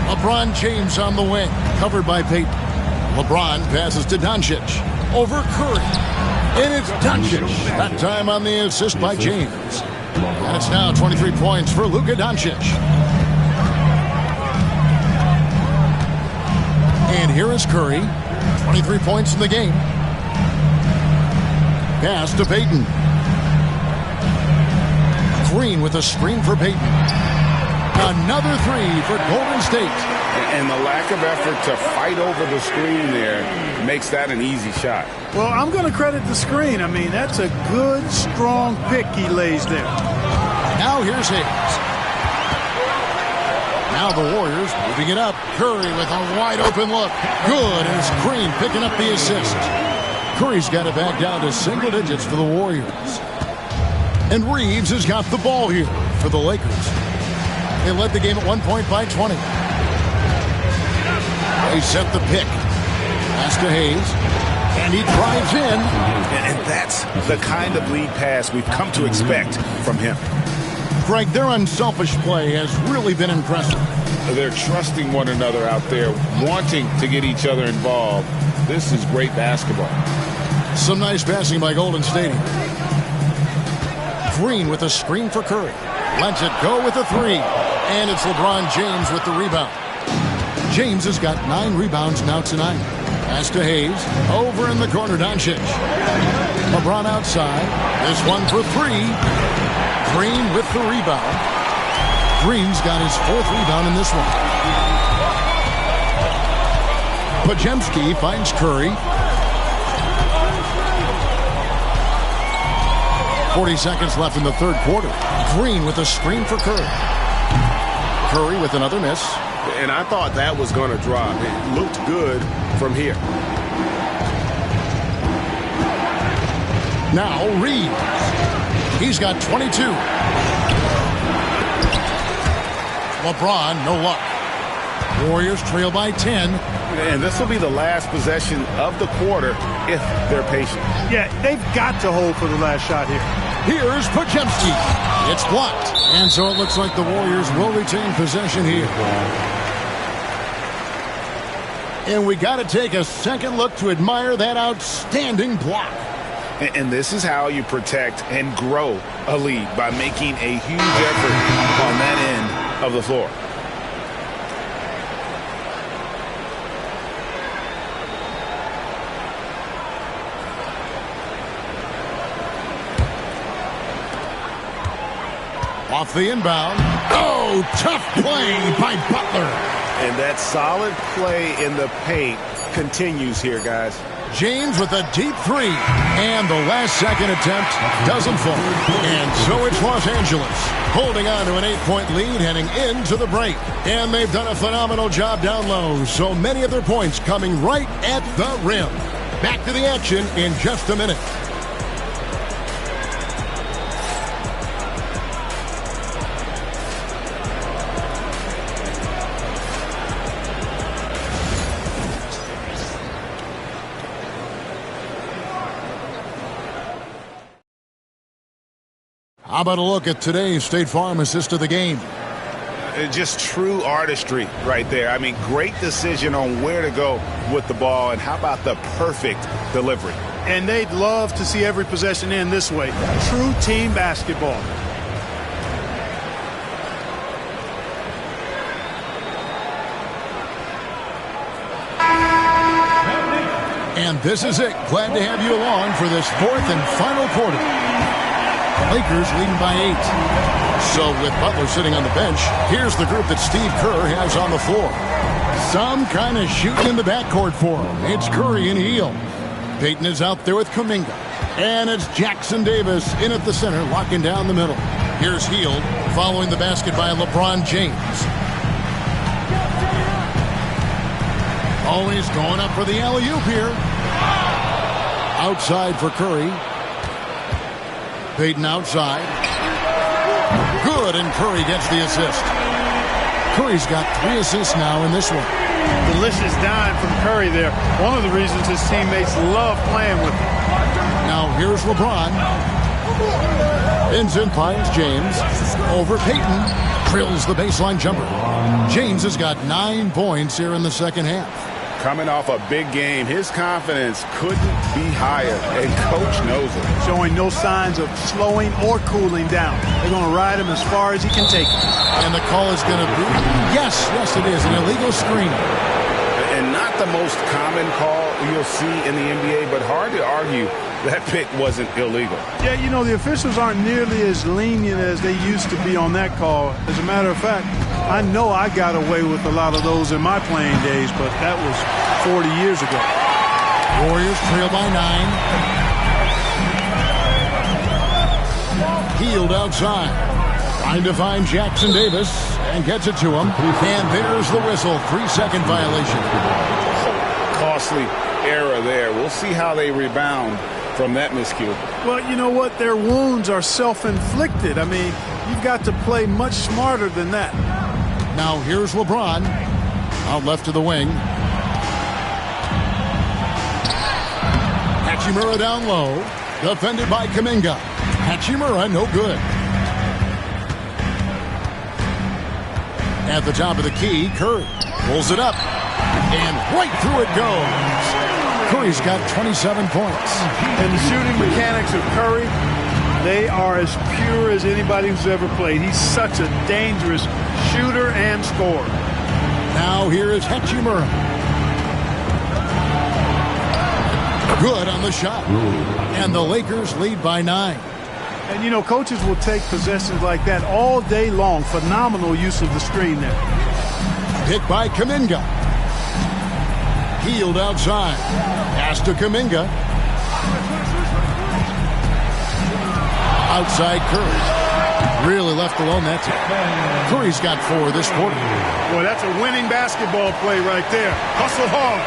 LeBron James on the wing, covered by Payton. LeBron passes to Doncic. Over Curry. And it's Doncic. That time on the assist by James. And it's now 23 points for Luka Doncic. And here is Curry. 23 points in the game. Pass to Payton. Green with a screen for Payton. Another 3 for Golden State. And the lack of effort to fight over the screen there makes that an easy shot. Well, I'm going to credit the screen. I mean, that's a good, strong pick he lays there. Now here's Hayes. Now the Warriors moving it up. Curry with a wide open look. Good, and it's Green picking up the assist. Curry's got it back down to single digits for the Warriors. And Reeves has got the ball here for the Lakers. They led the game at one point by 20. They set the pick. Pass to Hayes. And he drives in. And that's the kind of lead pass we've come to expect from him. Greg, their unselfish play has really been impressive. They're trusting one another out there, wanting to get each other involved. This is great basketball. Some nice passing by Golden State. Green with a screen for Curry. Lets it go with a three. And it's LeBron James with the rebound. James has got 9 rebounds now tonight. Pass to Hayes. Over in the corner, Doncic. LeBron outside. This one for 3. Green with the rebound. Green's got his 4th rebound in this one. Podziemski finds Curry. 40 seconds left in the third quarter. Green with a screen for Curry. Curry with another miss. And I thought that was going to drop. It looked good from here. Now Reed. He's got 22. LeBron, no luck. Warriors trail by 10. And this will be the last possession of the quarter if they're patient. Yeah, they've got to hold for the last shot here. Here's Podziemski. It's blocked. And so it looks like the Warriors will retain possession here. And we got to take a second look to admire that outstanding block. And this is how you protect and grow a lead, by making a huge effort on that end of the floor. Off the inbound. Oh, tough play by Butler. And that solid play in the paint continues here, guys. James with a deep 3. And the last second attempt doesn't fall. And so it's Los Angeles holding on to an 8-point lead heading into the break. And they've done a phenomenal job down low. So many of their points coming right at the rim. Back to the action in just a minute. How about a look at today's State Farm assist of the game? Just true artistry right there. I mean, great decision on where to go with the ball, and how about the perfect delivery? And they'd love to see every possession end this way. True team basketball. And this is it. Glad to have you along for this 4th and final quarter. Lakers leading by 8. So with Butler sitting on the bench, here's the group that Steve Kerr has on the floor. Some kind of shooting in the backcourt for him. It's Curry and Hield. Payton is out there with Kuminga. And it's Jackson Davis in at the center, locking down the middle. Here's Hield following the basket by LeBron James. Always going up for the alley-oop here. Outside for Curry. Payton outside. Good, and Curry gets the assist. Curry's got 3 assists now in this one. Delicious dime from Curry there. One of the reasons his teammates love playing with him. Now here's LeBron. Vincent finds James. Over Payton. Drills the baseline jumper. James has got 9 points here in the second half. Coming off a big game, his confidence couldn't be higher, and coach knows it. Showing no signs of slowing or cooling down. They're going to ride him as far as he can take him. And the call is going to be, yes, it is, an illegal screen. And not the most common call you'll see in the NBA, but hard to argue that pick wasn't illegal. Yeah, you know, the officials aren't nearly as lenient as they used to be on that call. As a matter of fact, I know I got away with a lot of those in my playing days, but that was 40 years ago. Warriors trail by 9. Hield outside. Trying to find Jackson Davis and gets it to him. And there's the whistle. 3-second violation. Costly error there. We'll see how they rebound from that miscue. Well, you know what? Their wounds are self-inflicted. I mean, you've got to play much smarter than that. Now here's LeBron. Out left to the wing. Hachimura down low. Defended by Kuminga. Hachimura, no good. At the top of the key, Curry pulls it up. And right through it goes. Curry's got 27 points. And the shooting mechanics of Curry, they are as pure as anybody who's ever played. He's such a dangerous shooter and scorer. Now here is Hachimura. Good on the shot. And the Lakers lead by 9. And, you know, coaches will take possessions like that all day long. Phenomenal use of the screen there. Hit by Kuminga. Healed outside. Pass to Kuminga. Outside Curry. Really left alone that time. Curry's got 4 this quarter. Boy, that's a winning basketball play right there. Hustle hard.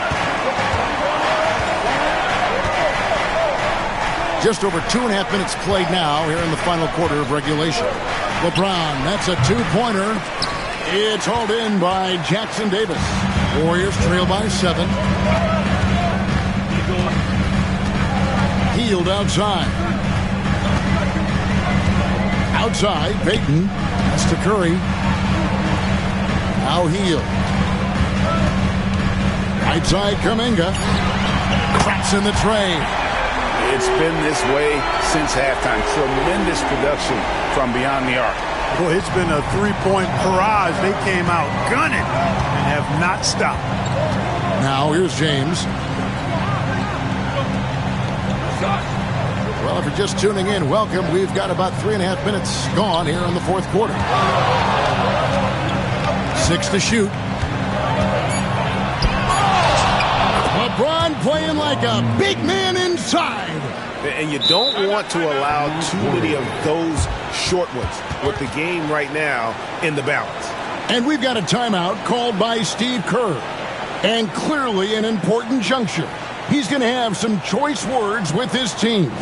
Just over 2.5 minutes played now here in the final quarter of regulation. LeBron, that's a 2-pointer. It's hauled in by Jackson Davis. Warriors trail by 7. Healed outside. Outside, Payton. That's to Curry. Now Healed. Right side, Kuminga. Traps in the tray. It's been this way since halftime. Tremendous production from beyond the arc. Boy, it's been a 3-point barrage. They came out gunning and have not stopped. Now here's James. Well, if you're just tuning in, welcome. We've got about 3.5 minutes gone here in the fourth quarter. 6 to shoot. LeBron playing like a big man inside. And you don't want to allow too many of those short ones with the game right now in the balance. And we've got a timeout called by Steve Kerr. And clearly an important juncture. He's going to have some choice words with his team.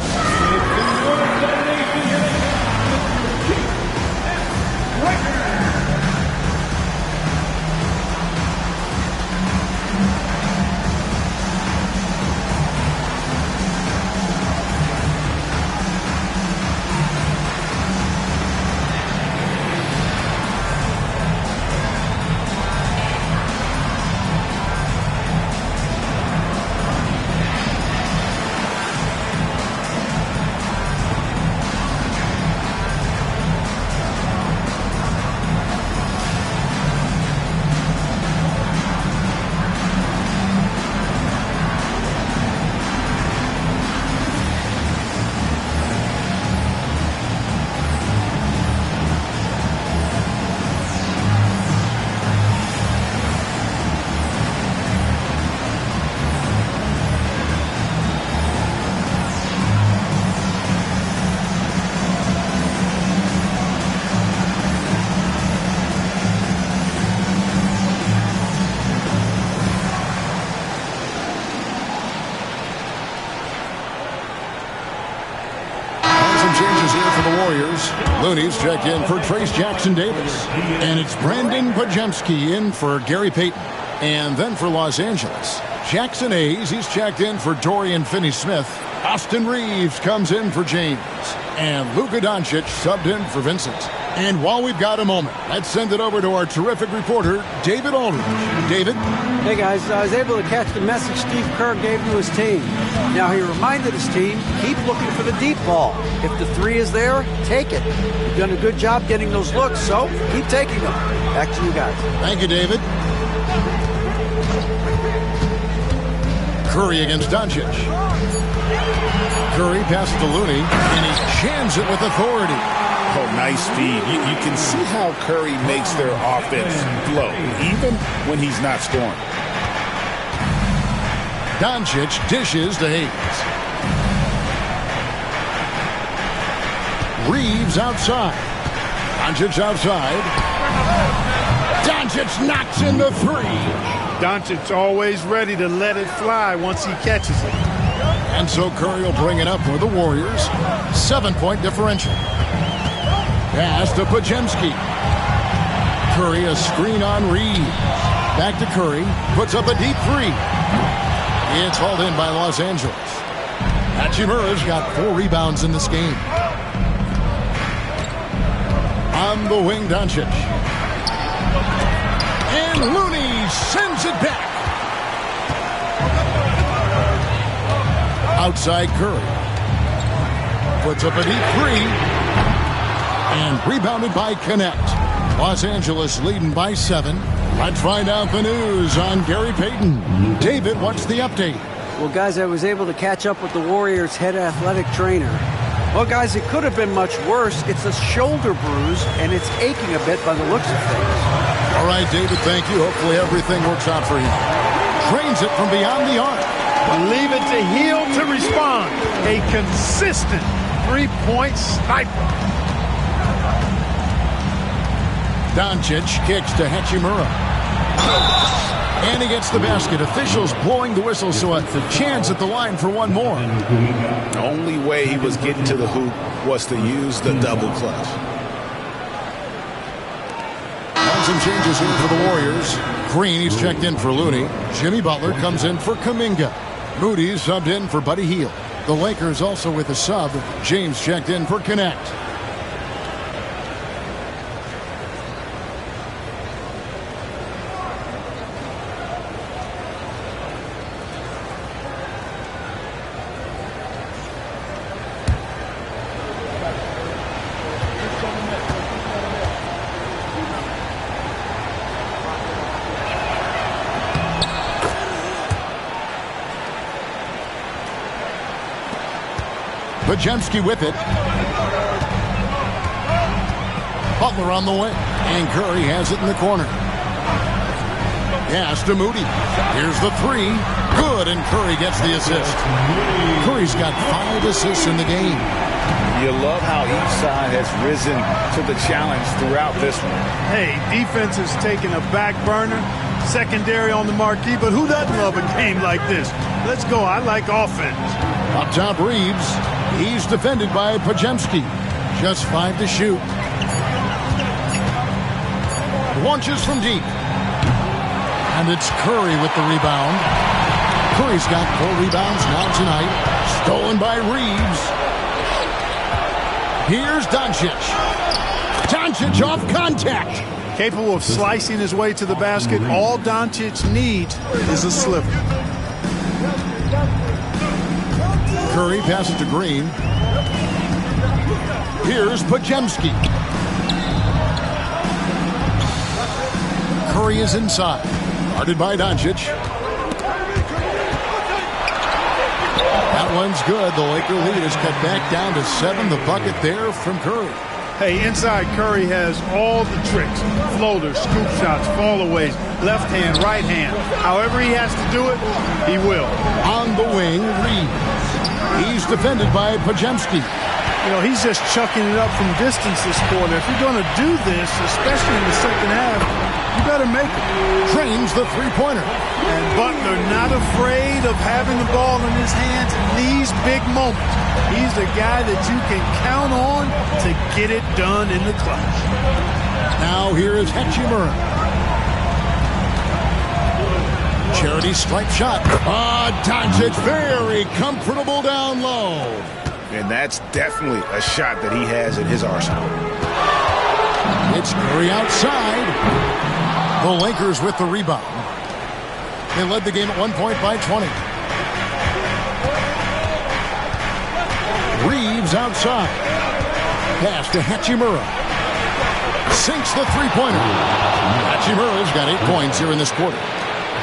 Looney's checked in for Trace Jackson Davis. And it's Brandon Pajemski in for Gary Payton. And then for Los Angeles, Jackson Hayes, he's checked in for Dorian Finney-Smith. Austin Reeves comes in for James. And Luka Doncic subbed in for Vincent. And while we've got a moment, let's send it over to our terrific reporter, David Aldridge. David? Hey, guys. I was able to catch the message Steve Kerr gave to his team. Now, he reminded his team, keep looking for the deep ball. If the 3 is there, take it. You've done a good job getting those looks, so keep taking them. Back to you guys. Thank you, David. Curry against Doncic. Curry passes to Looney, and he jams it with authority. Oh, nice feed. You can see how Curry makes their offense flow, even when he's not scoring. Doncic dishes to Hayes. Reeves outside. Doncic outside. Doncic knocks in the 3. Doncic always ready to let it fly once he catches it. And so Curry will bring it up for the Warriors. 7-point differential. Pass to Pajemski. Curry, a screen on Reeves. Back to Curry. Puts up a deep three. It's hauled in by Los Angeles. Hachimura's got 4 rebounds in this game. On the wing, Doncic. And Looney sends it back. Outside Curry. Puts up a deep three. And rebounded by Connect. Los Angeles leading by 7. Let's find out the news on Gary Payton. David, what's the update? Well, guys, I was able to catch up with the Warriors' head athletic trainer. Well, guys, it could have been much worse. It's a shoulder bruise, and it's aching a bit by the looks of things. All right, David, thank you. Hopefully everything works out for him. Trains it from beyond the arc. Leave it to Hill to respond. A consistent three-point sniper. Doncic kicks to Hachimura. And he gets the basket. Officials blowing the whistle, so a chance at the line for one more. The only way he was getting to the hoop was to use the double clutch. And some changes here for the Warriors. Green, he's checked in for Looney. Jimmy Butler comes in for Kuminga. Moody's subbed in for Buddy Hield. The Lakers also with a sub. James checked in for Connect. Pajemski with it. Butler on the wing. And Curry has it in the corner. Pass to Moody. Here's the three. Good, and Curry gets the assist. Curry's got 5 assists in the game. You love how each side has risen to the challenge throughout this one. Hey, defense is taking a back burner. Secondary on the marquee, but who doesn't love a game like this? Let's go. I like offense. Up top, Reeves. He's defended by Pajemski. Just 5 to shoot. Launches from deep. And it's Curry with the rebound. Curry's got 4 rebounds now tonight. Stolen by Reeves. Here's Doncic. Doncic off contact. Capable of slicing his way to the basket. All Doncic needs is a slipper. Curry passes to Green. Here's Pajemski. Curry is inside. Guarded by Doncic. That one's good. The Laker lead is cut back down to 7. The bucket there from Curry. Hey, inside Curry has all the tricks. Floaters, scoop shots, fallaways, left hand, right hand. However he has to do it, he will. On the wing, Reeves. He's defended by Pajemski. You know, he's just chucking it up from distance this quarter. If you're going to do this, especially in the second half, you better make it. Trains the three-pointer. And Butler not afraid of having the ball in his hands in these big moments. He's the guy that you can count on to get it done in the clutch. Now here is Hachimura. Charity stripe shot. Doncic very comfortable down low. And that's definitely a shot that he has in his arsenal. It's Curry outside. The Lakers with the rebound. They led the game at 1 point by 20. Reeves outside. Pass to Hachimura. Sinks the three-pointer. Hachimura's got 8 points here in this quarter.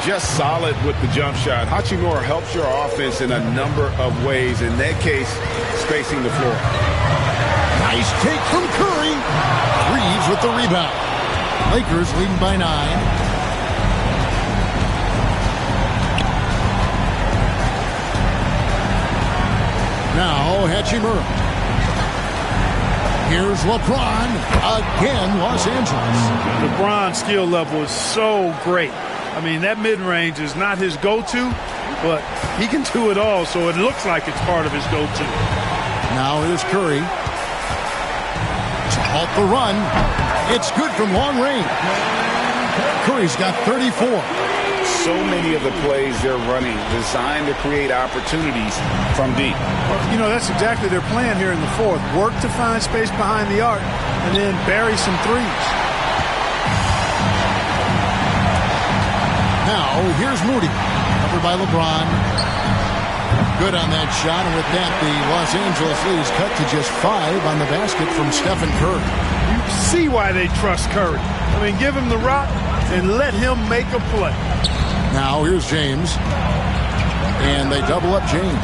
Just solid with the jump shot. Hachimura helps your offense in a number of ways. In that case, spacing the floor. Nice take from Curry. Reeves with the rebound. Lakers leading by 9. Now Hachimura. Here's LeBron. Again, Los Angeles. LeBron's skill level is so great. I mean, that mid-range is not his go-to, but he can do it all, so it looks like it's part of his go-to. Now here's Curry to halt the run. It's good from long range. Curry's got 34. So many of the plays they're running designed to create opportunities from deep. You know, that's exactly their plan here in the fourth. Work to find space behind the arc and then bury some threes. Now, here's Moody. Covered by LeBron. Good on that shot, and with that, the Los Angeles leads cut to just 5 on the basket from Stephen Curry. You see why they trust Curry. I mean, give him the rock and let him make a play. Now, here's James. And they double up James.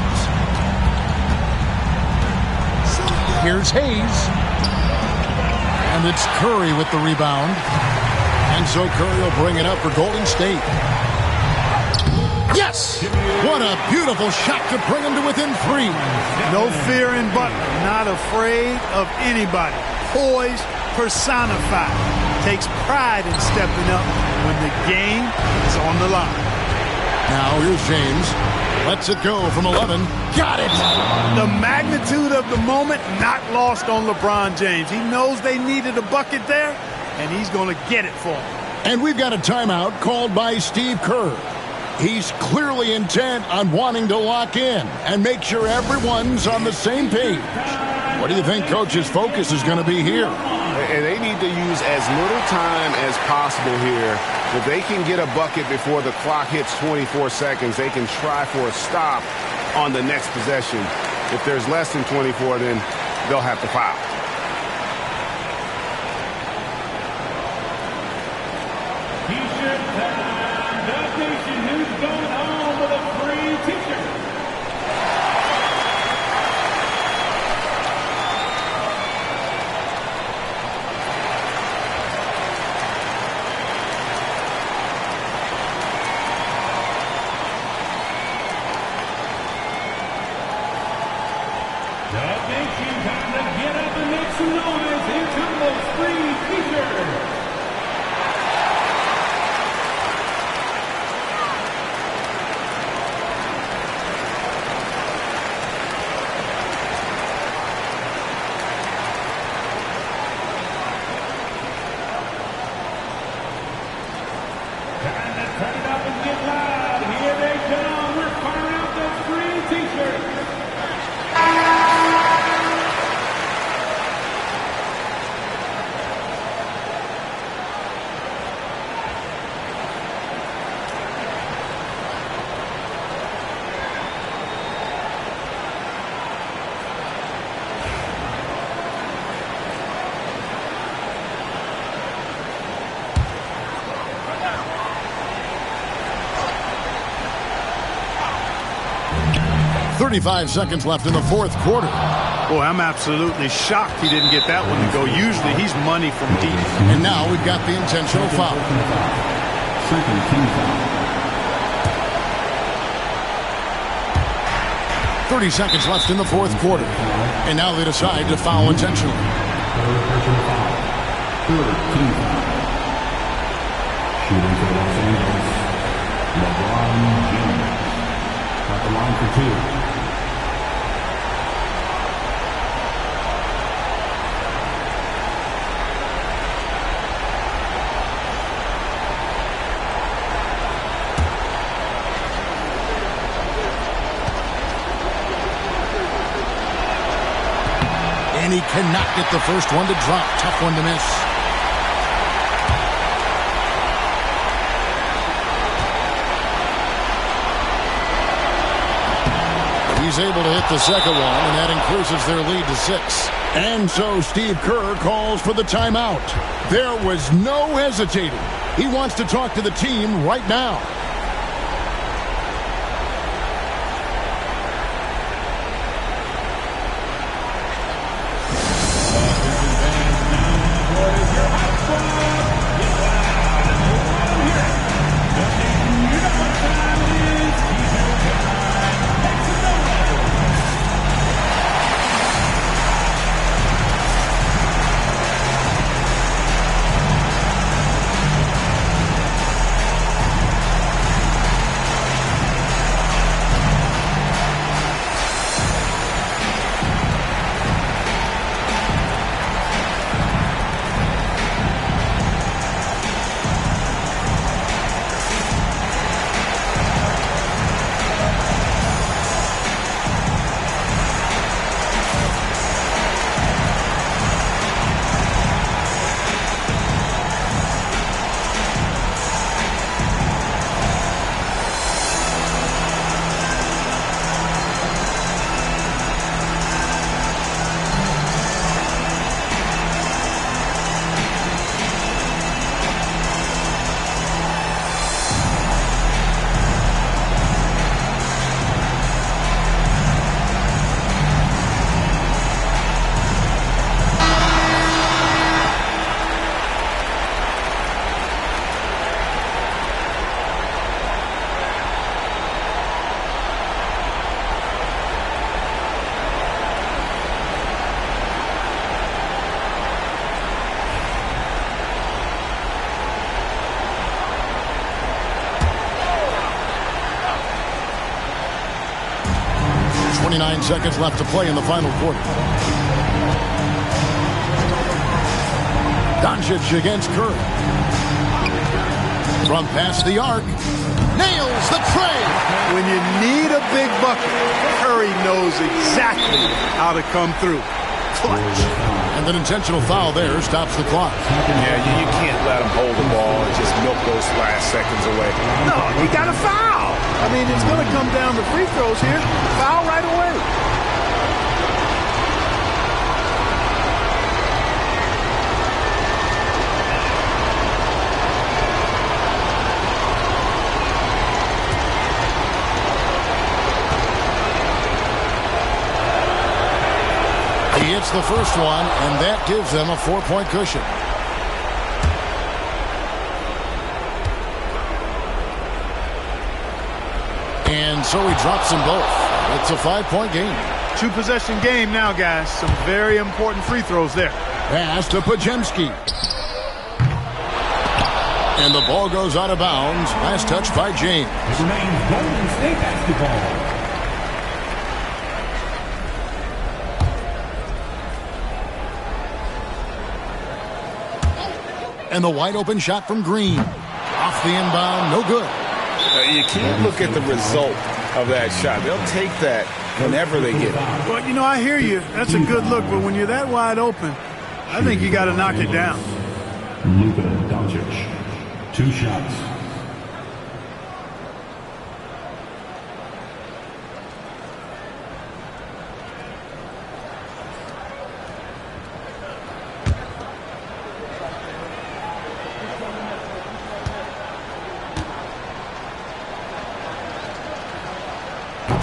Here's Hayes. And it's Curry with the rebound. And so Curry will bring it up for Golden State. Yes! What a beautiful shot to bring him to within 3. No fear in Butler. Not afraid of anybody. Poise personified. Takes pride in stepping up when the game is on the line. Now here's James. Lets it go from 11. Got it! The magnitude of the moment not lost on LeBron James. He knows they needed a bucket there, and he's going to get it for them. And we've got a timeout called by Steve Kerr. He's clearly intent on wanting to lock in and make sure everyone's on the same page. What do you think Coach's focus is going to be here? And they need to use as little time as possible here. If they can get a bucket before the clock hits 24 seconds, they can try for a stop on the next possession. If there's less than 24, then they'll have to foul. T-shirt time. The nation who's going home with a free T-shirt. The nation time to get up and make some noise. Here come those free T-shirts. Time to turn it up and get loud. Here they come. We're firing out those free T-shirts. .35 seconds left in the fourth quarter. Boy, I'm absolutely shocked he didn't get that one to go. Usually he's money from deep. And now we've got the intentional foul. Second team foul. 30 seconds left in the fourth quarter. And now they decide to foul intentionally. Third team foul. Shooting for Los Angeles, LeBron James. At the line for 2. And he cannot get the first one to drop. Tough one to miss. He's able to hit the second one, and that increases their lead to 6. And so Steve Kerr calls for the timeout. There was no hesitating. He wants to talk to the team right now. 29 seconds left to play in the final quarter. Doncic against Curry. From past the arc. Nails the tray. When you need a big bucket, Curry knows exactly how to come through. Clutch. And an intentional foul there stops the clock. Yeah, you can't let him hold the ball and just milk those last seconds away. No, you got to foul. I mean, it's going to come down to free throws here. Foul right away. He hits the first one, and that gives them a 4-point cushion. And so he drops them both. It's a 5-point game. 2-possession game now, guys. Some very important free throws there. Pass to Pajemski. And the ball goes out of bounds. Last touch by James. It remains Golden State basketball. And the wide open shot from Green. Off the inbound, no good. You can't look at the result of that shot. They'll take that whenever they get it. Well, you know, I hear you. That's a good look, but when you're that wide open, I think you got to knock it down. Luka Doncic, 2 shots.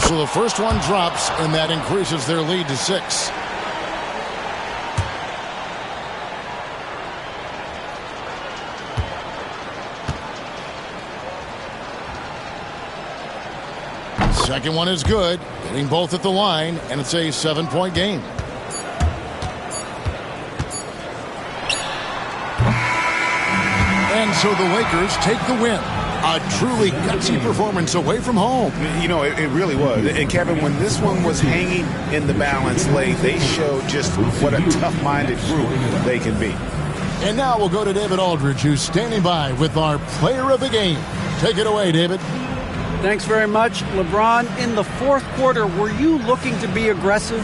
So the first one drops, and that increases their lead to 6. Second one is good, getting both at the line, and it's a 7-point game. And so the Lakers take the win. A truly gutsy performance away from home. You know, it really was. And, Kevin, when this one was hanging in the balance late, they showed just what a tough-minded group they can be. And now we'll go to David Aldridge, who's standing by with our player of the game. Take it away, David. Thanks very much. LeBron, in the fourth quarter, were you looking to be aggressive?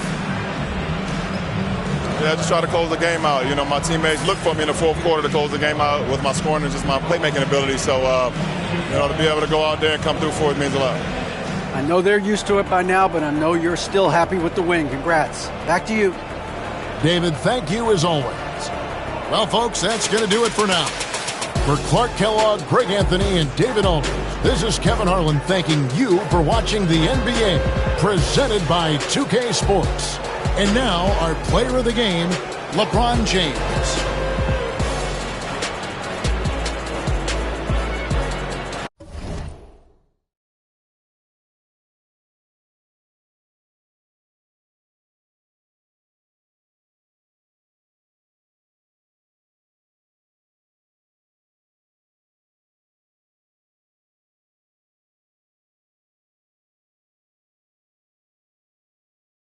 Yeah, just try to close the game out. You know, my teammates look for me in the fourth quarter to close the game out with my scoring and just my playmaking ability. So, you know, to be able to go out there and come through for it means a lot. I know they're used to it by now, but I know you're still happy with the win. Congrats. Back to you. David, thank you as always. Well, folks, that's going to do it for now. For Clark Kellogg, Greg Anthony, and David Aldridge, this is Kevin Harlan thanking you for watching the NBA, presented by 2K Sports. And now, our player of the game, LeBron James.